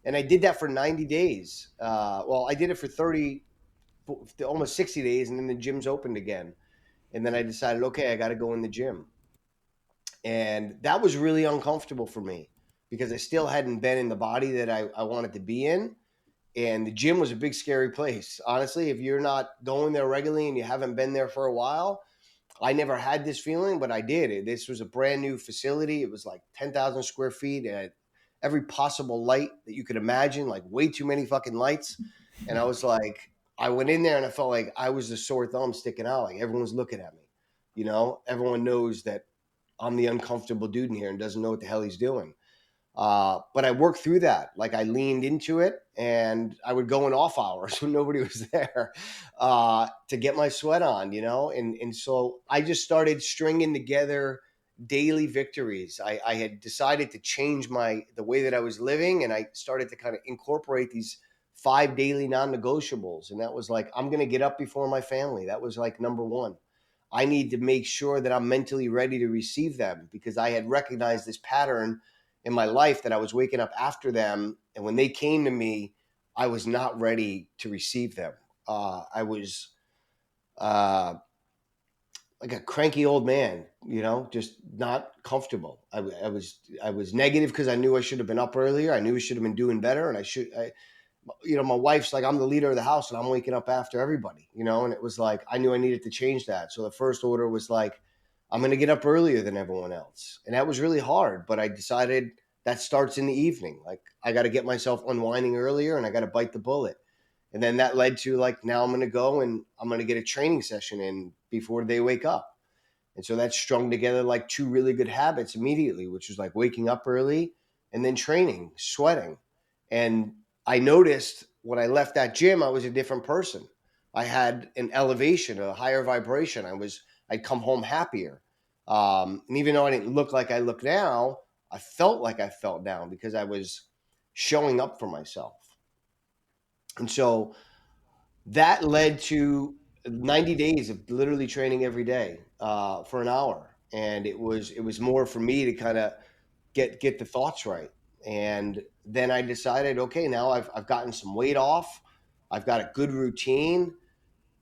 And I did that for 90 days. Well, I did it for almost 60 days. And then the gym's opened again. And then I decided, okay, I got to go in the gym. And that was really uncomfortable for me because I still hadn't been in the body that I wanted to be in. And the gym was a big, scary place. Honestly, if you're not going there regularly and you haven't been there for a while, I never had this feeling, but I did. This was a brand new facility. It was like 10,000 square feet. It had every possible light that you could imagine, like way too many fucking lights. And I was like, I went in there and I felt like I was the sore thumb sticking out. Like everyone's looking at me. You know, everyone knows that I'm the uncomfortable dude in here and doesn't know what the hell he's doing. But I worked through that. Like I leaned into it and I would go in off hours when nobody was there to get my sweat on, you know? And so I just started stringing together daily victories. I had decided to change the way that I was living. And I started to kind of incorporate these 5 daily non-negotiables. And that was like, I'm going to get up before my family. That was like number one. I need to make sure that I'm mentally ready to receive them because I had recognized this pattern in my life that I was waking up after them. And when they came to me, I was not ready to receive them. I was like a cranky old man, you know, just not comfortable. I was negative because I knew I should have been up earlier. I knew I should have been doing better. And you know, my wife's like, I'm the leader of the house and I'm waking up after everybody, you know? And it was like, I knew I needed to change that. So the first order was like, I'm going to get up earlier than everyone else. And that was really hard, but I decided that starts in the evening. Like I got to get myself unwinding earlier and I got to bite the bullet. And then that led to like, now I'm going to go and I'm going to get a training session in before they wake up. And so that strung together like 2 really good habits immediately, which was like waking up early and then training, sweating. And I noticed when I left that gym, I was a different person. I had an elevation, a higher vibration. I'd come home happier. And even though I didn't look like I look now, I felt like I felt now because I was showing up for myself. And so that led to 90 days of literally training every day for an hour. And it was more for me to kind of get the thoughts right. And then I decided, okay, now I've gotten some weight off. I've got a good routine.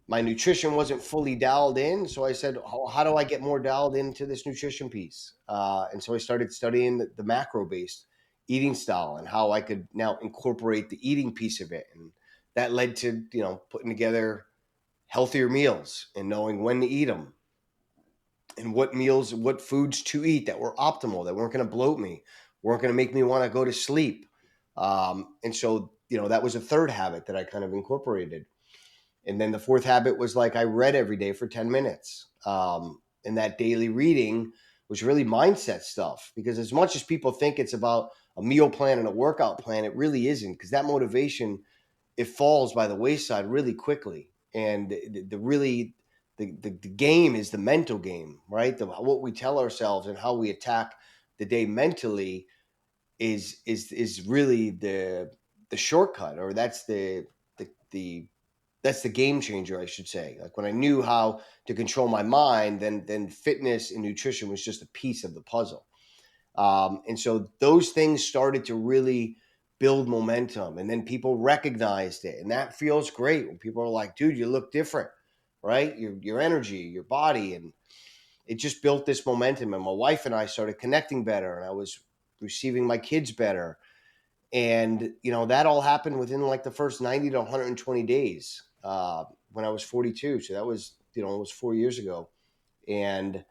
My nutrition wasn't fully dialed in. So I said, how do I get more dialed into this nutrition piece? And so I started studying the macro-based eating style and how I could now incorporate the eating piece of it. And that led to, you know, putting together healthier meals and knowing when to eat them and what foods to eat that were optimal, that weren't going to bloat me, weren't going to make me want to go to sleep. And so, you know, that was a third habit that I kind of incorporated. And then the fourth habit was like I read every day for 10 minutes. And that daily reading was really mindset stuff because as much as people think it's about a meal plan and a workout plan, it really isn't because that motivation, it falls by the wayside really quickly. And the game is the mental game, right? What we tell ourselves and how we attack the day mentally is really the shortcut, or that's the that's the game changer, I should say. Like when I knew how to control my mind, then fitness and nutrition was just a piece of the puzzle. And so those things started to really build momentum, and then people recognized it, and that feels great when people are like, "Dude, you look different, right? Your energy, your body," and it just built this momentum. And my wife and I started connecting better, and I was receiving my kids better, and that all happened within like the first 90 to 120 days when I was 42. So that was almost 4 years ago, and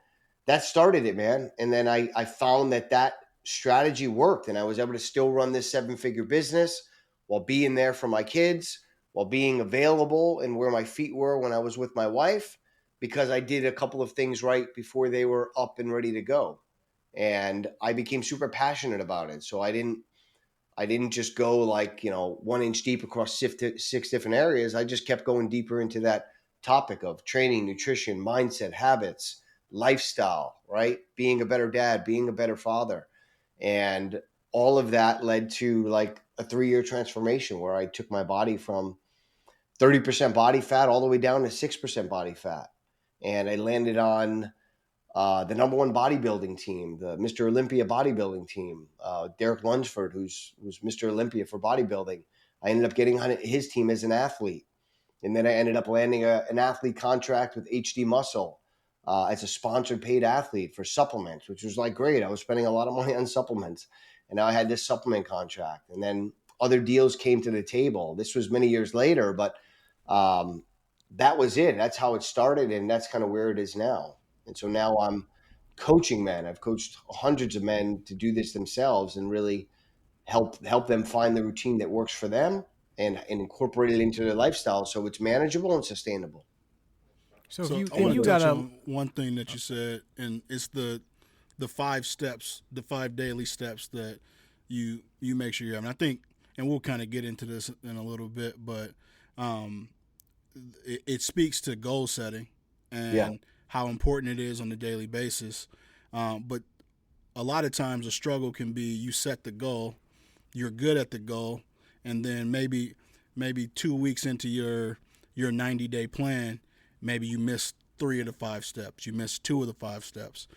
that started it, man. And then I found that strategy worked, and I was able to still run this 7-figure business while being there for my kids, while being available and where my feet were when I was with my wife, because I did a couple of things right before they were up and ready to go. And I became super passionate about it. So I didn't just go like, 1 inch deep across 6 different areas. I just kept going deeper into that topic of training, nutrition, mindset, habits, lifestyle, right? Being a better dad, being a better father. And all of that led to like a 3-year transformation where I took my body from 30% body fat all the way down to 6% body fat. And I landed on the number one bodybuilding team, the Mr. Olympia bodybuilding team, Derek Lunsford, who's Mr. Olympia for bodybuilding. I ended up getting on his team as an athlete. And then I ended up landing an athlete contract with HD Muscle as a sponsored paid athlete for supplements, which was like great. I was spending a lot of money on supplements, and now I had this supplement contract. And then other deals came to the table. This was many years later, but that was it. That's how it started, and that's kind of where it is now. And so now I'm coaching men. I've coached hundreds of men to do this themselves and really help them find the routine that works for them and incorporate it into their lifestyle so it's manageable and sustainable. So So I if want you to touch got a on one thing that you said, and it's the 5 steps, the 5 daily steps that you make sure you have. And I think, and we'll kind of get into this in a little bit, but it speaks to goal setting and Yeah. how important it is on a daily basis. But a lot of times a struggle can be you set the goal, you're good at the goal, and then maybe 2 weeks into your 90-day plan, maybe you missed 3 of the 5 steps, you missed 2 of the 5 steps.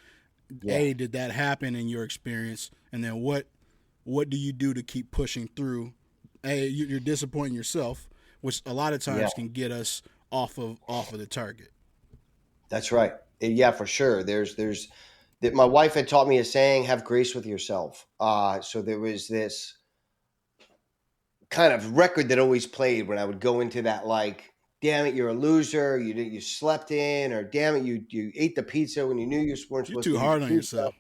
Yeah. Did that happen in your experience? And then what do you do to keep pushing through? You're disappointing yourself, which a lot of times can get us off of the target. That's right. Yeah, for sure. There's that my wife had taught me a saying, have grace with yourself. So there was this kind of record that always played when I would go into that, like, damn it, you're a loser. You slept in, or damn it, you ate the pizza when you knew you weren't You're supposed too to eat hard the on pizza. yourself.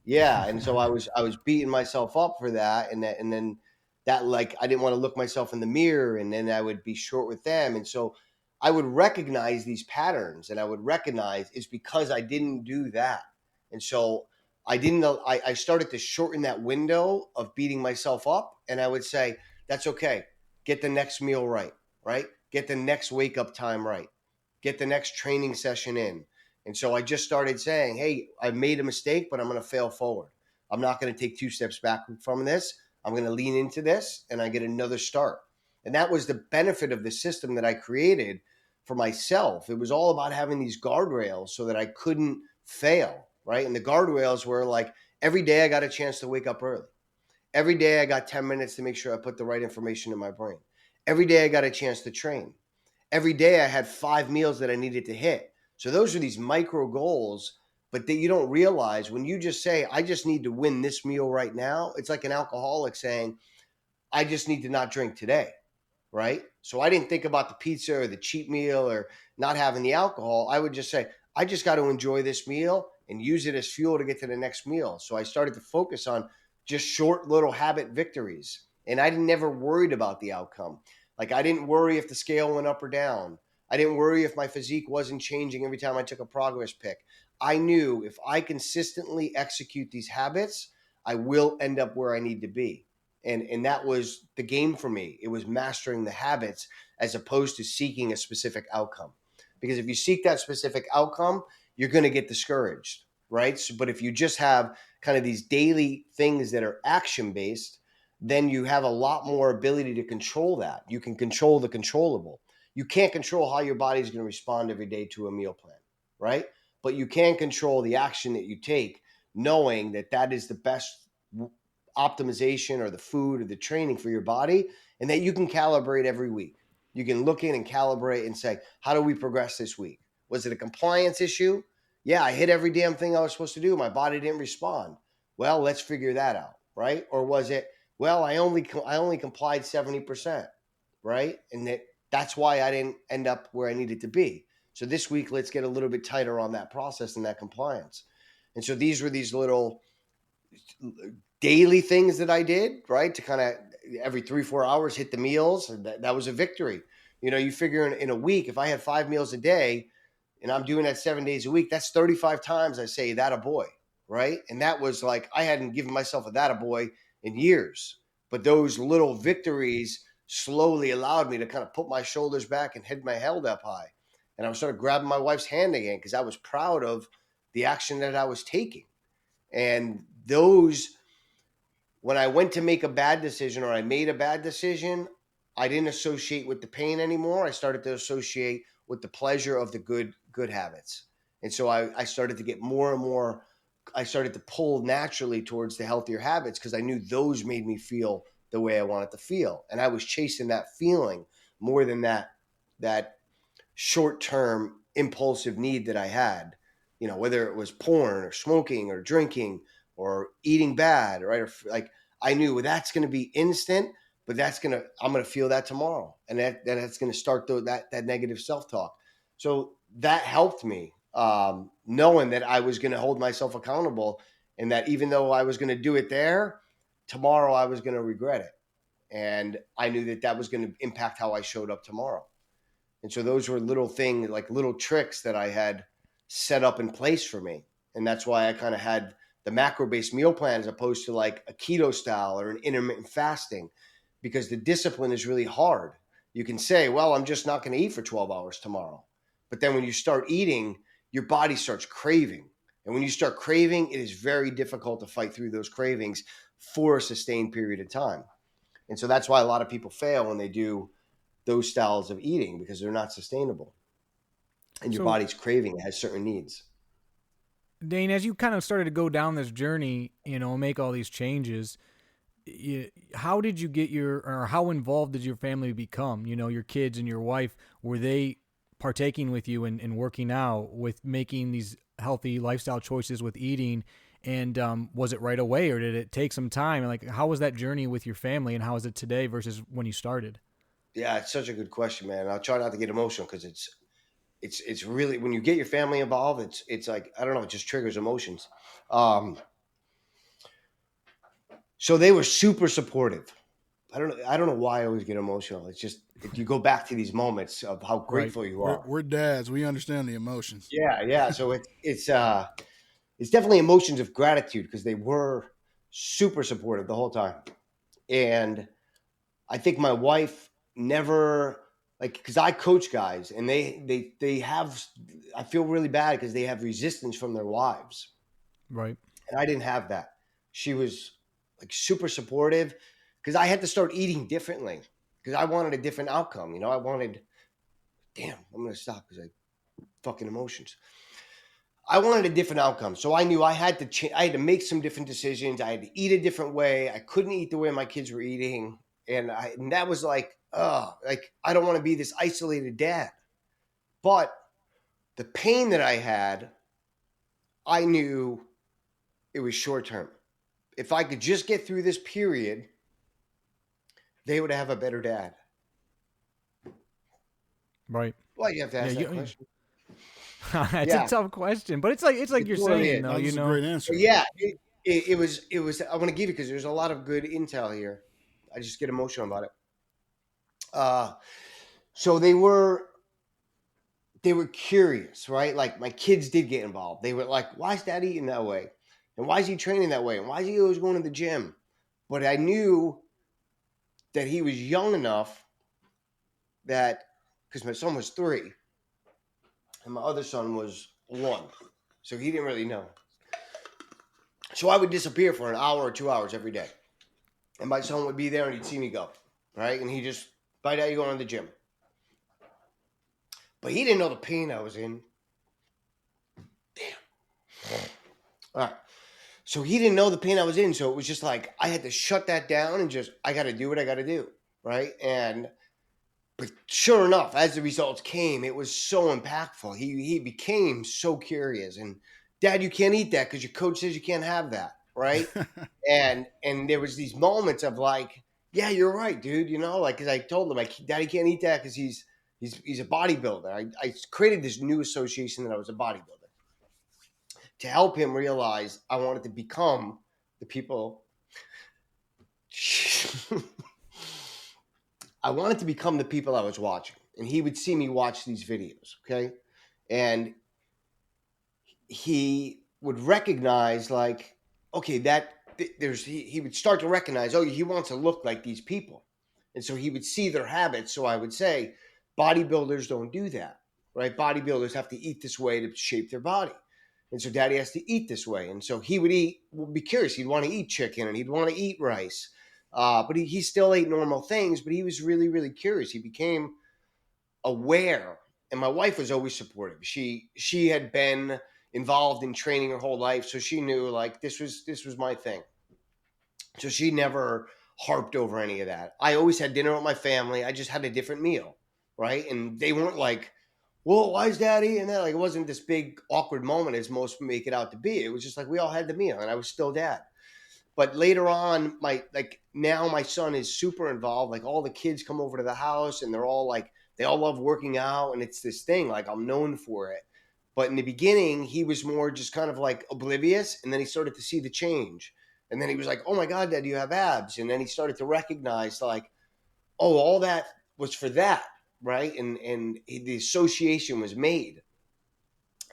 Yeah, and so I was beating myself up for that, and then that, like, I didn't want to look myself in the mirror, and then I would be short with them, and so I would recognize these patterns, and I would recognize it's because I didn't do that, and so I didn't. I started to shorten that window of beating myself up, and I would say that's okay. Get the next meal right, right? Get the next wake up time right. Get the next training session in. And so I just started saying, hey, I made a mistake, but I'm going to fail forward. I'm not going to take 2 steps back from this. I'm going to lean into this, and I get another start. And that was the benefit of the system that I created for myself. It was all about having these guardrails so that I couldn't fail, right? And the guardrails were like, every day I got a chance to wake up early. Every day I got 10 minutes to make sure I put the right information in my brain. Every day I got a chance to train. Every day I had 5 meals that I needed to hit. So those are these micro goals, but that you don't realize when you just say, I just need to win this meal right now. It's like an alcoholic saying, I just need to not drink today, right? So I didn't think about the pizza or the cheat meal or not having the alcohol. I would just say, I just got to enjoy this meal and use it as fuel to get to the next meal. So I started to focus on just short little habit victories. And I never worried about the outcome. Like, I didn't worry if the scale went up or down. I didn't worry if my physique wasn't changing every time I took a progress pic. I knew if I consistently execute these habits, I will end up where I need to be. And that was the game for me. It was mastering the habits as opposed to seeking a specific outcome. Because if you seek that specific outcome, you're going to get discouraged, right? So, but if you just have kind of these daily things that are action based, then you have a lot more ability to control that. You can control the controllable. You can't control how your body's going to respond every day to a meal plan, right? But you can control the action that you take, knowing that that is the best optimization or the food or the training for your body, and that you can calibrate every week. You can look in and calibrate and say, how do we progress this week? Was it a compliance issue? Yeah, I hit every damn thing I was supposed to do. My body didn't respond. Well, let's figure that out, right? Or was it, well, I only complied 70%, right? And that's why I didn't end up where I needed to be. So this week, let's get a little bit tighter on that process and that compliance. And so these were these little daily things that I did, right? To kind of every 3-4 hours hit the meals. And that was a victory. You know, you figure in a week, if I had 5 meals a day and I'm doing that 7 days a week, that's 35 times I say that a boy, right? And that was like, I hadn't given myself a that a boy in years. But those little victories slowly allowed me to kind of put my shoulders back and head my head up high. And I started grabbing my wife's hand again because I was proud of the action that I was taking. And those, when I went to make a bad decision or I made a bad decision, I didn't associate with the pain anymore. I started to associate with the pleasure of the good habits. And so I started to get more and more, I started to pull naturally towards the healthier habits because I knew those made me feel the way I wanted to feel. And I was chasing that feeling more than that short-term impulsive need that I had, you know, whether it was porn or smoking or drinking or eating bad, right? Or like, I knew that's going to be instant, but I'm going to feel that tomorrow. And that's going to start that negative self-talk. So that helped me, knowing that I was going to hold myself accountable and that even though I was going to do it there, tomorrow I was going to regret it. And I knew that was going to impact how I showed up tomorrow. And so those were little things, like little tricks that I had set up in place for me. And that's why I kind of had the macro-based meal plan as opposed to like a keto style or an intermittent fasting, because the discipline is really hard. You can say, well, I'm just not going to eat for 12 hours tomorrow. But then when you start eating, your body starts craving. And when you start craving, it is very difficult to fight through those cravings for a sustained period of time. And so that's why a lot of people fail when they do those styles of eating, because they're not sustainable and your body's craving has certain needs. Dane, as you kind of started to go down this journey, you know, make all these changes, how did you get or how involved did your family become? You know, your kids and your wife, were they partaking with you and working out, with making these healthy lifestyle choices with eating? And was it right away or did it take some time? Like, how was that journey with your family and how is it today versus when you started? Yeah, it's such a good question, man. I'll try not to get emotional because it's really, when you get your family involved, it's like, I don't know, it just triggers emotions. So they were super supportive. I don't know why I always get emotional. It's just, you go back to these moments of how grateful you are. We're dads. We understand the emotions. Yeah. So it's definitely emotions of gratitude because they were super supportive the whole time. And I think my wife never, like, because I coach guys and they have, I feel really bad because they have resistance from their wives. Right. And I didn't have that. She was like super supportive because I had to start eating differently because I wanted a different outcome. You know, I'm going to stop because fucking emotions. I wanted a different outcome. So I knew I had to make some different decisions. I had to eat a different way. I couldn't eat the way my kids were eating. And that was like, I don't want to be this isolated dad. But the pain that I had, I knew it was short term. If I could just get through this period, they would have a better dad. Right. Well, you have to ask that question. It's a tough question, but it's like you're saying, though, you know. A great answer. Yeah, it was. I want to give you, because there's a lot of good intel here. I just get emotional about it. So they were curious, right? Like, my kids did get involved. They were like, "Why is Dad eating that way? And why is he training that way? And why is he always going to the gym?" But I knew that he was young enough that, because my son was 3 and my other son was 1, so he didn't really know. So I would disappear for an hour or 2 hours every day. And my son would be there and he'd see me go. Right. And he just, by now, you're going to the gym. But he didn't know the pain I was in. Damn. All right. So he didn't know the pain I was in. So it was just like, I had to shut that down and just, I got to do what I got to do. Right. But sure enough, as the results came, it was so impactful. He became so curious. And Dad, you can't eat that because your coach says you can't have that. Right. and there was these moments of like, yeah, you're right, dude. You know, like, cause I told him like, Daddy can't eat that because he's a bodybuilder. I created this new association that I was a bodybuilder to help him realize I wanted to become the people. I wanted to become the people I was watching, and he would see me watch these videos. Okay. And he would recognize like, okay, he would start to recognize, oh, he wants to look like these people. And so he would see their habits. So I would say, bodybuilders don't do that, right? Bodybuilders have to eat this way to shape their body. And so Daddy has to eat this way. And so he would be curious. He'd want to eat chicken and he'd want to eat rice. But he still ate normal things, but he was really, really curious. He became aware. And my wife was always supportive. She had been involved in training her whole life. So she knew like this was my thing. So she never harped over any of that. I always had dinner with my family. I just had a different meal, right? And they weren't like, well, why is Daddy? And then like it wasn't this big awkward moment as most make it out to be. It was just like we all had the meal and I was still Dad. But later on, now my son is super involved. Like all the kids come over to the house and they're all like, they all love working out and it's this thing, like I'm known for it. But in the beginning, he was more just kind of like oblivious. And then he started to see the change. And then he was like, oh my God, Dad, you have abs. And then he started to recognize like, oh, all that was for that. Right. And the association was made.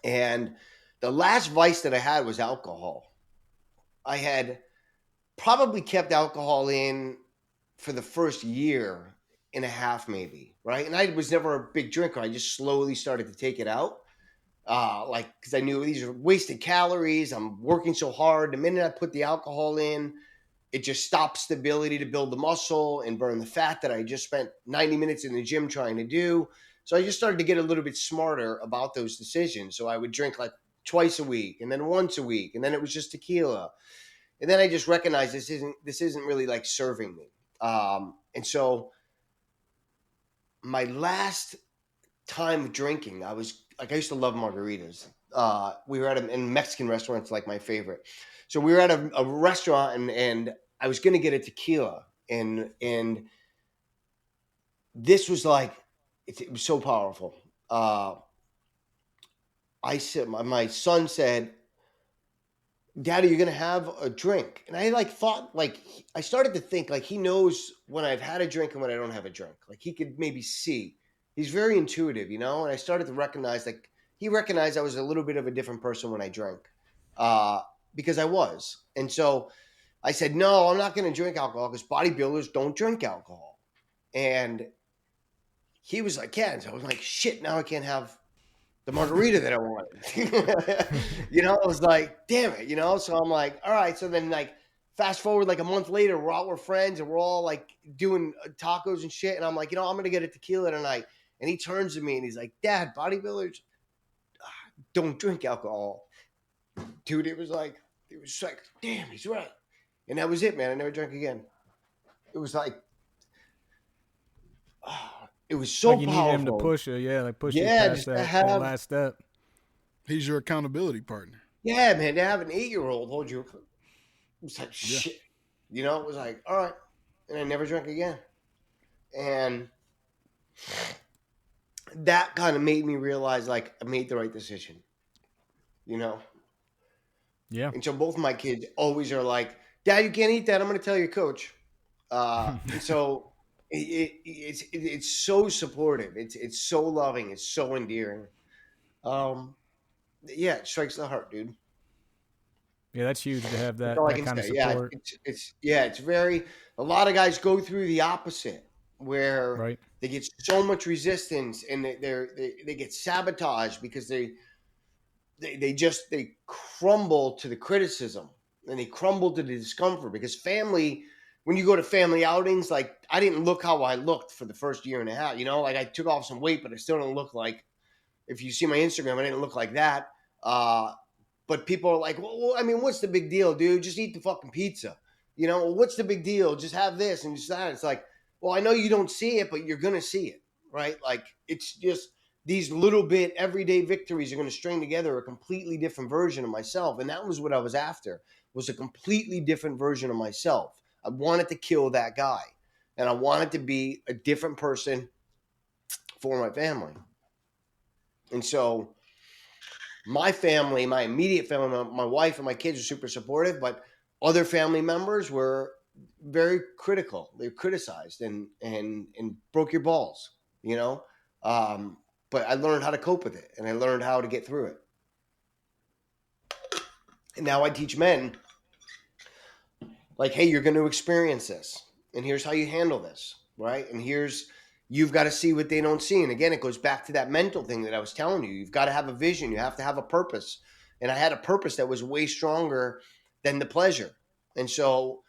And the last vice that I had was alcohol. I had probably kept alcohol in for the first year and a half, maybe. Right. And I was never a big drinker. I just slowly started to take it out. Because I knew these are wasted calories. I'm working so hard. The minute I put the alcohol in, it just stops the ability to build the muscle and burn the fat that I just spent 90 minutes in the gym trying to do. So I just started to get a little bit smarter about those decisions. So I would drink like twice a week and then once a week. And then it was just tequila. And then I just recognized this isn't really like serving me. And so my last time drinking, I used to love margaritas. We were in Mexican restaurants, like my favorite. So we were at a restaurant and I was going to get a tequila and this was like, it was so powerful. I said, my son said, Daddy, you're going to have a drink. And I thought I started to think like he knows when I've had a drink and when I don't have a drink. Like he could maybe see. He's very intuitive, you know? And I started to recognize like he recognized I was a little bit of a different person when I drank because I was. And so I said, no, I'm not going to drink alcohol because bodybuilders don't drink alcohol. And he was like, yeah. And so I was like, shit, now I can't have the margarita that I wanted. You know, I was like, damn it, you know? So I'm like, all right. So then like fast forward like a month later, we're friends and we're all like doing tacos and shit. And I'm like, you know, I'm going to get a tequila tonight. And he turns to me and he's like, Dad, bodybuilders don't drink alcohol. Dude, it was like, damn, he's right. And that was it, man. I never drank again. It was like, it was so like you powerful. Need him to push you, push you past that last step. He's your accountability partner. Yeah, man, to have an 8-year-old hold you, it was like, shit. You know, it was like, all right. And I never drank again. And that kind of made me realize, like, I made the right decision. You know? Yeah. And so both of my kids always are like, Dad, you can't eat that. I'm going to tell your coach. And so it's so supportive. It's so loving. It's so endearing. Yeah, it strikes the heart, dude. Yeah, that's huge to have that kind of support. Yeah, it's very. A lot of guys go through the opposite, where they get so much resistance and they get sabotaged because they crumble to the criticism. and they crumble to the discomfort because family, when you go to family outings, like I didn't look how I looked for the first year and a half, like I took off some weight, but I still don't look like, if you see my Instagram, I didn't look like that. But people are like, well, I mean, what's the big deal, dude? Just eat the fucking pizza. Well, what's the big deal? Just have this and just that. It's like, well, I know you don't see it, but you're going to see it, right? Like, it's just these little bit everyday victories are going to string together a completely different version of myself. And that was what I was after, was a completely different version of myself. I wanted to kill that guy, and I wanted to be a different person for my family. And so my family, my immediate family, my wife and my kids were super supportive, but other family members were very critical. They criticized and broke your balls, you know. But I learned how to cope with it, and I learned how to get through it. And now I teach men, like, hey, you're going to experience this, and here's how you handle this, right? And you've got to see what they don't see. And again, it goes back to that mental thing that I was telling you. You've got to have a vision. You have to have a purpose. And I had a purpose that was way stronger than the pleasure. And so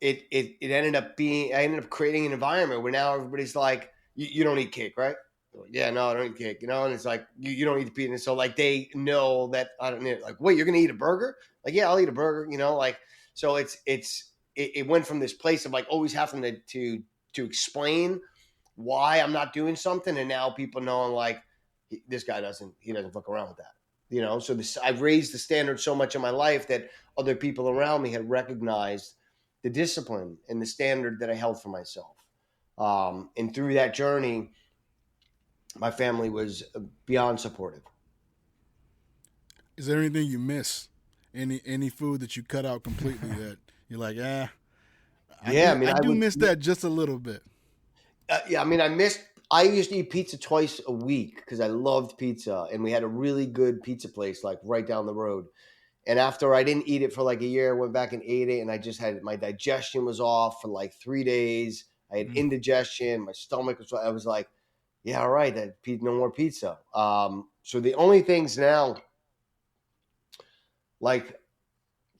it ended up being, I ended up creating an environment where now everybody's like, you don't eat cake, right? Like, yeah, no, I don't eat cake, and it's like, you don't eat the pizza. And so like, they know that I don't need, like, wait, you're going to eat a burger? Like, yeah, I'll eat a burger, like, so it went from this place of like always having to explain why I'm not doing something, and now people knowing like, this guy doesn't fuck around with that, So I've raised the standard so much in my life that other people around me had recognized the discipline and the standard that I held for myself. And through that journey, my family was beyond supportive. Is there anything you miss? Any food that you cut out completely that you're like, I do miss that just a little bit. Yeah, I mean, I used to eat pizza twice a week because I loved pizza, and we had a really good pizza place like right down the road. And after I didn't eat it for like a year, I went back and ate it, and I just had, my digestion was off for like 3 days. I had indigestion, my stomach was, I was like, yeah, all right, no more pizza. So the only things now, like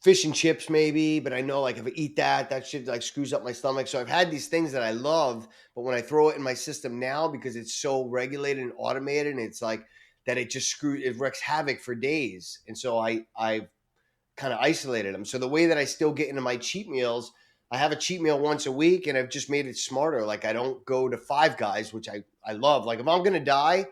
fish and chips maybe, but I know like if I eat that shit like screws up my stomach. So I've had these things that I love, but when I throw it in my system now, because it's so regulated and automated, and it's like that, it wreaks havoc for days. And so I kind of isolated them. So the way that I still get into my cheat meals, I have a cheat meal once a week, and I've just made it smarter. Like I don't go to Five Guys, which I love. Like if I'm going to die,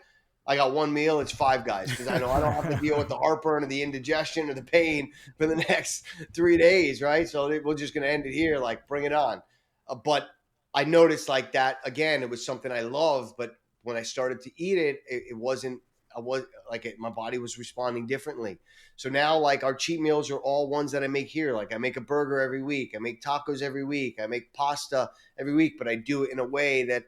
I got one meal, it's Five Guys, because I know I don't have to deal with the heartburn or the indigestion or the pain for the next 3 days, right? So we're just going to end it here, like bring it on. But I noticed like that, again, it was something I loved, but when I started to eat it, it wasn't, my body was responding differently. So now like our cheat meals are all ones that I make here. Like I make a burger every week. I make tacos every week. I make pasta every week, but I do it in a way that,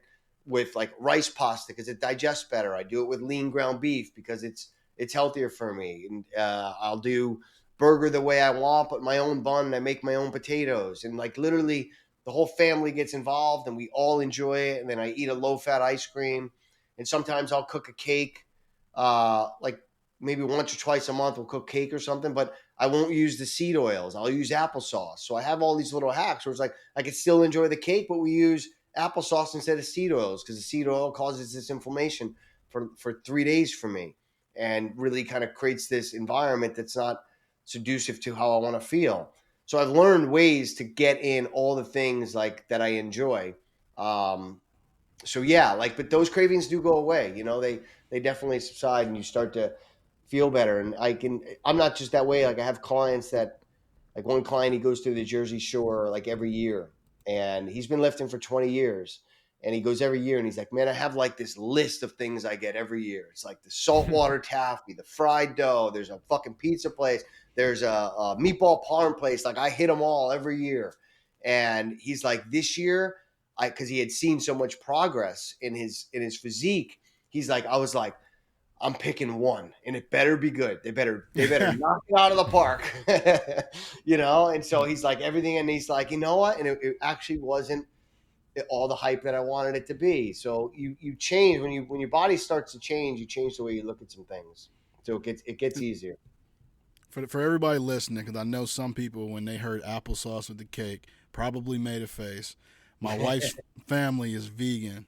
with like rice pasta because it digests better. I do it with lean ground beef because it's healthier for me. And I'll do burger the way I want, but my own bun, and I make my own potatoes. And like literally the whole family gets involved and we all enjoy it. And then I eat a low-fat ice cream. And sometimes I'll cook a cake. Like maybe once or twice a month we'll cook cake or something, but I won't use the seed oils. I'll use applesauce. So I have all these little hacks where it's like I can still enjoy the cake, but we use applesauce instead of seed oils because the seed oil causes this inflammation for 3 days for me, and really kind of creates this environment that's not seductive to how I want to feel. So I've learned ways to get in all the things like that I enjoy. So yeah, like, but those cravings do go away. They definitely subside, and you start to feel better. And I'm not just that way. Like I have clients that, like one client, he goes to the Jersey Shore like every year, and he's been lifting for 20 years. And he goes every year, and he's like, man, I have like this list of things I get every year. It's like the saltwater taffy, the fried dough. There's a fucking pizza place. There's a meatball parm place. Like I hit them all every year. And he's like, this year, because he had seen so much progress in his physique, he's like, I was like, I'm picking one, and it better be good. They better knock it out of the park, And so he's like everything, and he's like, you know what? And it actually wasn't all the hype that I wanted it to be. So you change when your body starts to change. You change the way you look at some things, so it gets easier. for everybody listening, because I know some people, when they heard applesauce with the cake, probably made a face. My wife's family is vegan,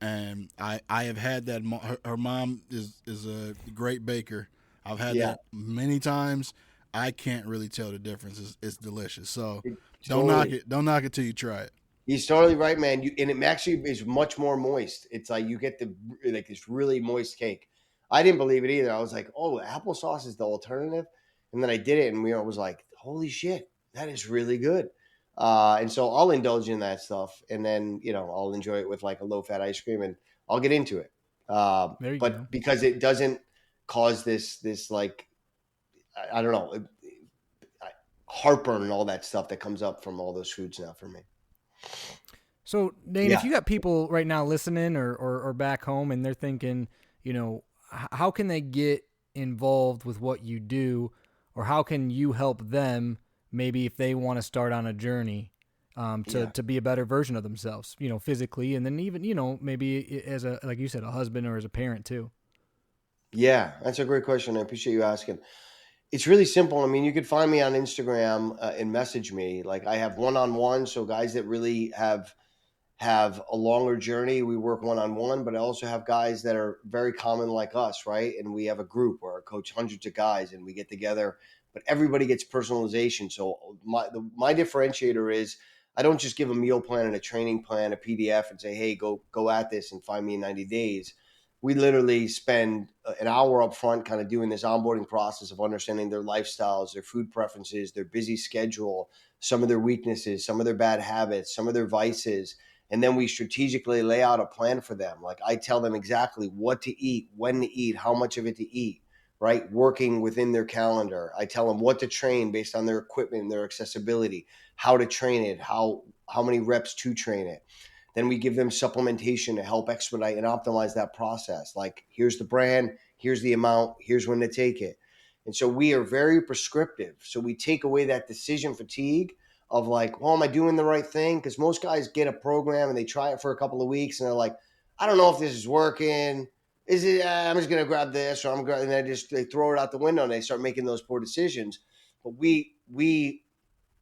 and I have had that. Her mom is a great baker. I've had that many times. I can't really tell the difference. It's delicious. So don't knock it. Don't knock it till you try it. He's totally right, man. And it actually is much more moist. It's like you get this really moist cake. I didn't believe it either. I was like, oh, applesauce is the alternative. And then I did it, and we was like, holy shit, that is really good. And so I'll indulge in that stuff, and then I'll enjoy it with like a low-fat ice cream, and I'll get into it. There you But go. because it doesn't cause this like, I don't know, heartburn and all that stuff that comes up from all those foods now for me. So, Dane, if you got people right now listening or back home and they're thinking, how can they get involved with what you do, or how can you help them maybe if they want to start on a journey to be a better version of themselves, physically, and then even, maybe as like you said, a husband or as a parent too? Yeah, that's a great question. I appreciate you asking. It's really simple. I mean, you could find me on Instagram and message me. Like I have one-on-one, so guys that really have a longer journey, we work one-on-one, but I also have guys that are very common like us, right? And we have a group where I coach hundreds of guys and we get together, but everybody gets personalization. So my differentiator is I don't just give a meal plan and a training plan, a PDF, and say, hey, go at this and find me in 90 days. We literally spend an hour up front kind of doing this onboarding process of understanding their lifestyles, their food preferences, their busy schedule, some of their weaknesses, some of their bad habits, some of their vices. And then we strategically lay out a plan for them. Like I tell them exactly what to eat, when to eat, how much of it to eat, right? Working within their calendar. I tell them what to train based on their equipment, their accessibility, how to train it, how many reps to train it. Then we give them supplementation to help expedite and optimize that process. Like here's the brand, here's the amount, here's when to take it. And so we are very prescriptive. So we take away that decision fatigue of like, well, am I doing the right thing? Because most guys get a program and they try it for a couple of weeks and they're like, I don't know if this is working. Is it? I'm just going to grab this, or and then they throw it out the window and they start making those poor decisions. But we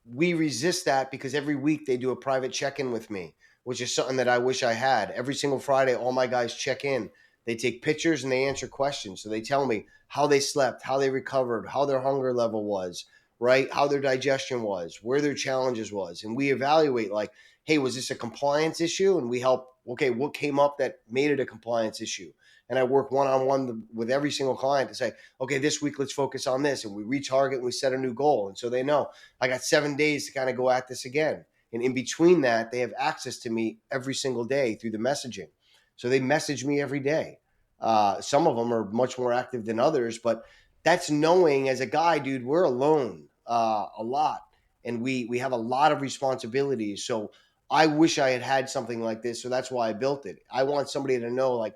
resist that because every week they do a private check-in with me, which is something that I wish I had. Every single Friday, all my guys check in. They take pictures and they answer questions. So they tell me how they slept, how they recovered, how their hunger level was, right? How their digestion was, where their challenges was. And we evaluate like, hey, was this a compliance issue? And we help, okay, what came up that made it a compliance issue? And I work one-on-one with every single client to say, okay, this week, let's focus on this. And we retarget and we set a new goal. And so they know I got 7 days to kind of go at this again. And in between that, they have access to me every single day through the messaging. So they message me every day. Some of them are much more active than others, but that's knowing as a guy, dude, we're alone a lot. And we have a lot of responsibilities. So I wish I had something like this. So that's why I built it. I want somebody to know, like,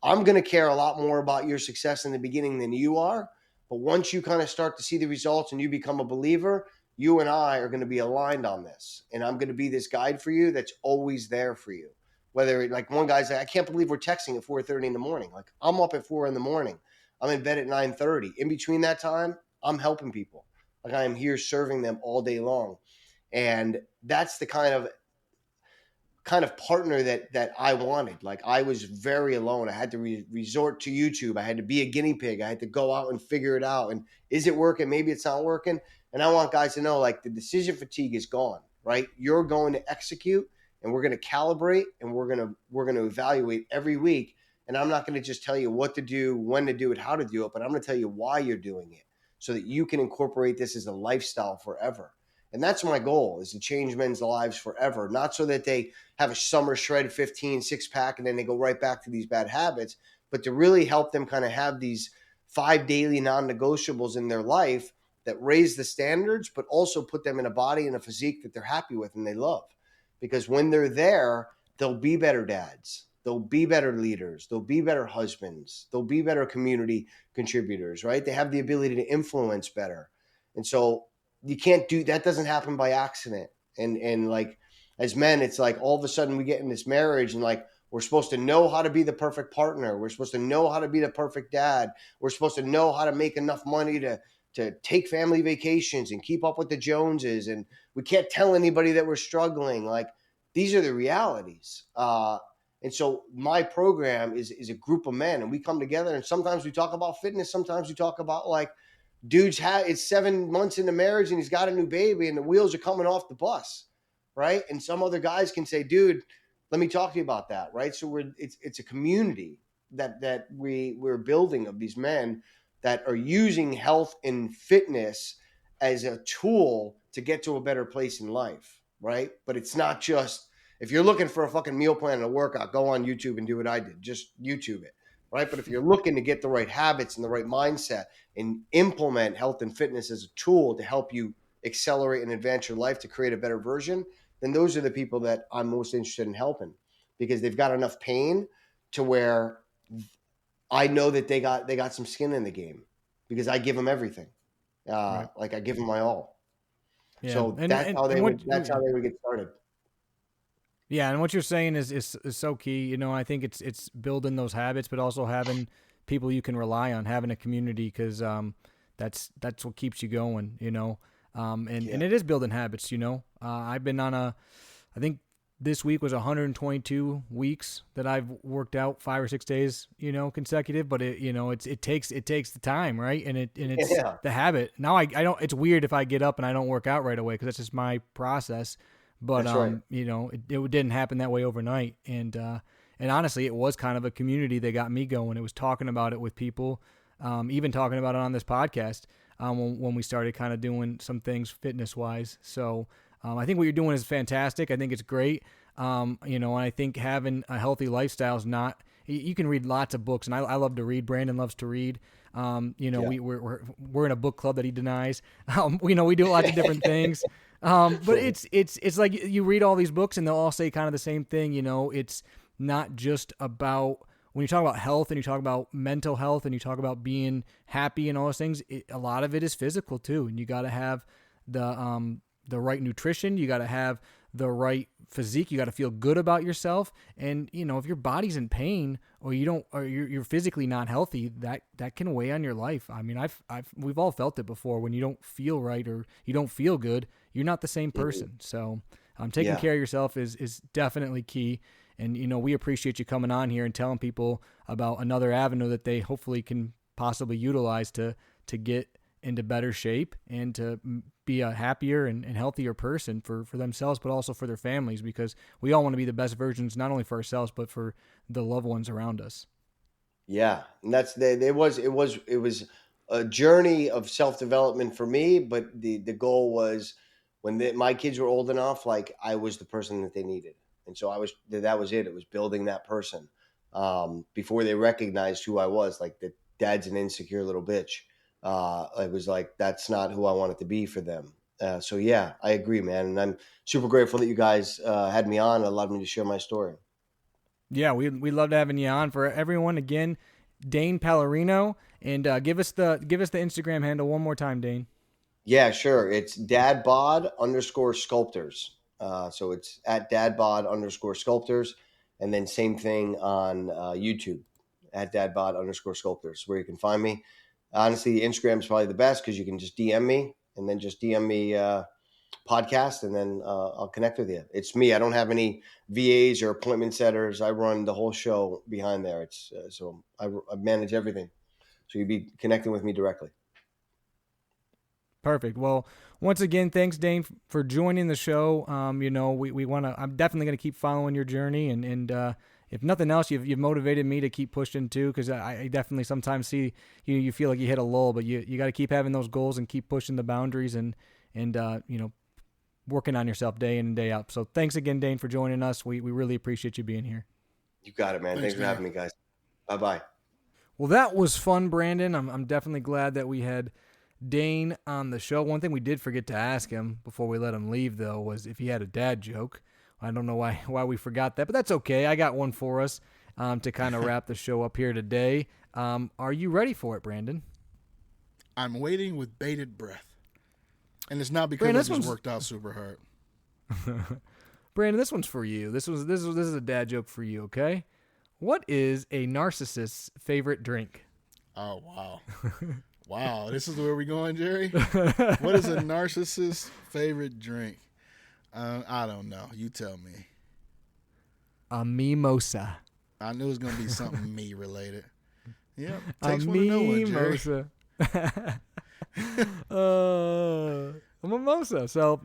I'm going to care a lot more about your success in the beginning than you are. But once you kind of start to see the results and you become a believer, you and I are going to be aligned on this. And I'm going to be this guide for you that's always there for you. Whether like one guy's like, I can't believe we're texting at 4:30 in the morning. Like I'm up at 4 in the morning. I'm in bed at 9:30. In between that time, I'm helping people. Like I am here serving them all day long. And that's the kind of partner that I wanted. Like I was very alone. I had to resort to YouTube. I had to be a guinea pig. I had to go out and figure it out. And is it working? Maybe it's not working. And I want guys to know like the decision fatigue is gone, right? You're going to execute and we're going to calibrate and we're going to evaluate every week. And I'm not going to just tell you what to do, when to do it, how to do it, but I'm going to tell you why you're doing it so that you can incorporate this as a lifestyle forever. And that's my goal, is to change men's lives forever, not so that they have a summer shred 15 6-pack and then they go right back to these bad habits, but to really help them kind of have these 5 daily non-negotiables in their life that raise the standards, but also put them in a body and a physique that they're happy with and they love. Because when they're there, they'll be better dads. They'll be better leaders. They'll be better husbands. They'll be better community contributors, right? They have the ability to influence better. And so you can't do that. Doesn't happen by accident. And like as men, it's like all of a sudden we get in this marriage and like we're supposed to know how to be the perfect partner. We're supposed to know how to be the perfect dad. We're supposed to know how to make enough money to to take family vacations and keep up with the Joneses, and we can't tell anybody that we're struggling. Like, these are the realities. And so my program is a group of men, and we come together, and sometimes we talk about fitness. Sometimes we talk about, like, it's 7 months into marriage and he's got a new baby and the wheels are coming off the bus. Right. And some other guys can say, dude, let me talk to you about that. Right. So it's a community that we're building of these men that are using health and fitness as a tool to get to a better place in life. Right. But it's not just, if you're looking for a fucking meal plan and a workout, go on YouTube and do what I did. Just YouTube it. Right. But if you're looking to get the right habits and the right mindset and implement health and fitness as a tool to help you accelerate and advance your life to create a better version, then those are the people that I'm most interested in helping, because they've got enough pain to where I know that they got some skin in the game, because I give them everything. Right. Like, I give them my all. Yeah. So that's how they would get started. Yeah, and what you're saying is so key. You know, I think it's building those habits, but also having people you can rely on, having a community, because that's what keeps you going. You know, and it is building habits. You know, I've been on I think this week was 122 weeks that I've worked out 5 or 6 days, you know, consecutive. But it takes the time, right? And it's the habit. Now I don't. It's weird if I get up and I don't work out right away, because that's just my process. But right. You know, it didn't happen that way overnight, and honestly, it was kind of a community that got me going. It was talking about it with people, even talking about it on this podcast when we started kind of doing some things fitness wise. So I think what you're doing is fantastic. I think it's great. You know, and I think having a healthy lifestyle is not. You can read lots of books, and I love to read. Brandon loves to read. You know, we're in a book club that he denies. You know, we do lots of different things. But it's like you read all these books and they'll all say kind of the same thing. You know, it's not just about, when you talk about health and you talk about mental health and you talk about being happy and all those things, a lot of it is physical too. And you got to have the right nutrition. You got to have the right physique. You got to feel good about yourself. And, you know, if your body's in pain or you're physically not healthy, that can weigh on your life. I mean, we've all felt it before. When you don't feel right or you don't feel good, you're not the same person. So taking care of yourself is definitely key. And, you know, we appreciate you coming on here and telling people about another avenue that they hopefully can possibly utilize to get into better shape and to be a happier and healthier person for themselves, but also for their families, because we all want to be the best versions, not only for ourselves, but for the loved ones around us. Yeah. And it was a journey of self-development for me, but the goal was when my kids were old enough, like, I was the person that they needed. And so that was it. It was building that person before they recognized who I was, like, the dad's an insecure little bitch. It was like, that's not who I wanted to be for them. So yeah, I agree, man. And I'm super grateful that you guys had me on and allowed me to share my story. Yeah, we loved having you on. For everyone, again, Dane Palarino, and give us the Instagram handle one more time, Dane. Yeah, sure. It's dadbod_sculptors. So it's at dadbod_sculptors, and then same thing on YouTube at dadbod_sculptors, where you can find me. Honestly, Instagram is probably the best, because you can just DM me, and then just DM me podcast, and then I'll connect with you. It's me. I don't have any VAs or appointment setters. I run the whole show behind there. It's so I manage everything. So you'd be connecting with me directly. Perfect. Well, once again, thanks, Dane, for joining the show. You know, we want to. I'm definitely going to keep following your journey, and if nothing else, you've motivated me to keep pushing too, because I definitely sometimes see you feel like you hit a lull, but you got to keep having those goals and keep pushing the boundaries and you know, working on yourself day in and day out. So thanks again, Dane, for joining us. We really appreciate you being here. You got it, man. Thanks for having me, guys. Bye-bye. Well, that was fun, Brandon. I'm definitely glad that we had Dane on the show. One thing we did forget to ask him before we let him leave, though, was if he had a dad joke. I don't know why we forgot that, but that's okay. I got one for us to kind of wrap the show up here today. Are you ready for it, Brandon? I'm waiting with bated breath. And it's not because I just worked out super hard. Brandon, this one's for you. This is a dad joke for you, okay? What is a narcissist's favorite drink? Oh, wow. Wow, this is where we're going, Jerry. What is a narcissist's favorite drink? I don't know. You tell me. A mimosa. I knew it was gonna be something me related. Yep. A Takes one to know one, Jerry. mimosa. A mimosa. So,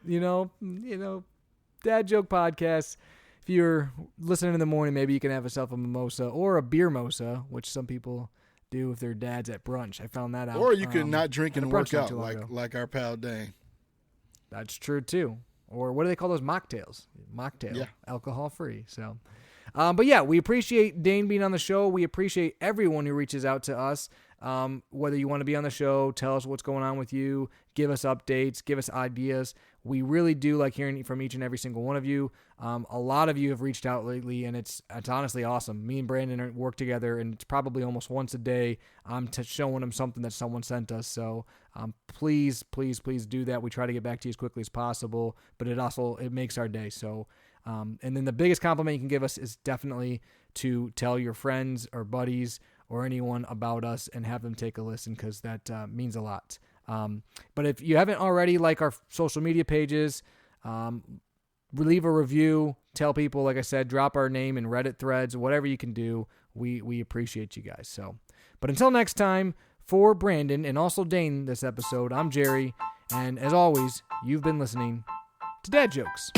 Dad Joke Podcast. If you're listening in the morning, maybe you can have yourself a mimosa or a beer mosa, which some people do if their dad's at brunch. I found that out. Or you could not drink and work out ago. like our pal Dane. That's true too. Or what do they call those mocktails? Mocktail, Yeah. alcohol free. So, but yeah, we appreciate Dane being on the show. We appreciate everyone who reaches out to us. Whether you want to be on the show, tell us what's going on with you, give us updates, give us ideas. We really do like hearing from each and every single one of you. A lot of you have reached out lately, and it's honestly awesome. Me and Brandon work together, and it's probably almost once a day I'm showing him something that someone sent us. So please, please, please do that. We try to get back to you as quickly as possible, but it makes our day. So, and then the biggest compliment you can give us is definitely to tell your friends or buddies or anyone about us and have them take a listen, because that means a lot. But if you haven't already, like our social media pages, leave a review, tell people, like I said, drop our name in Reddit threads, whatever you can do. We appreciate you guys. So, but until next time, for Brandon and also Dane this episode, I'm Jerry. And as always, you've been listening to Dad Jokes.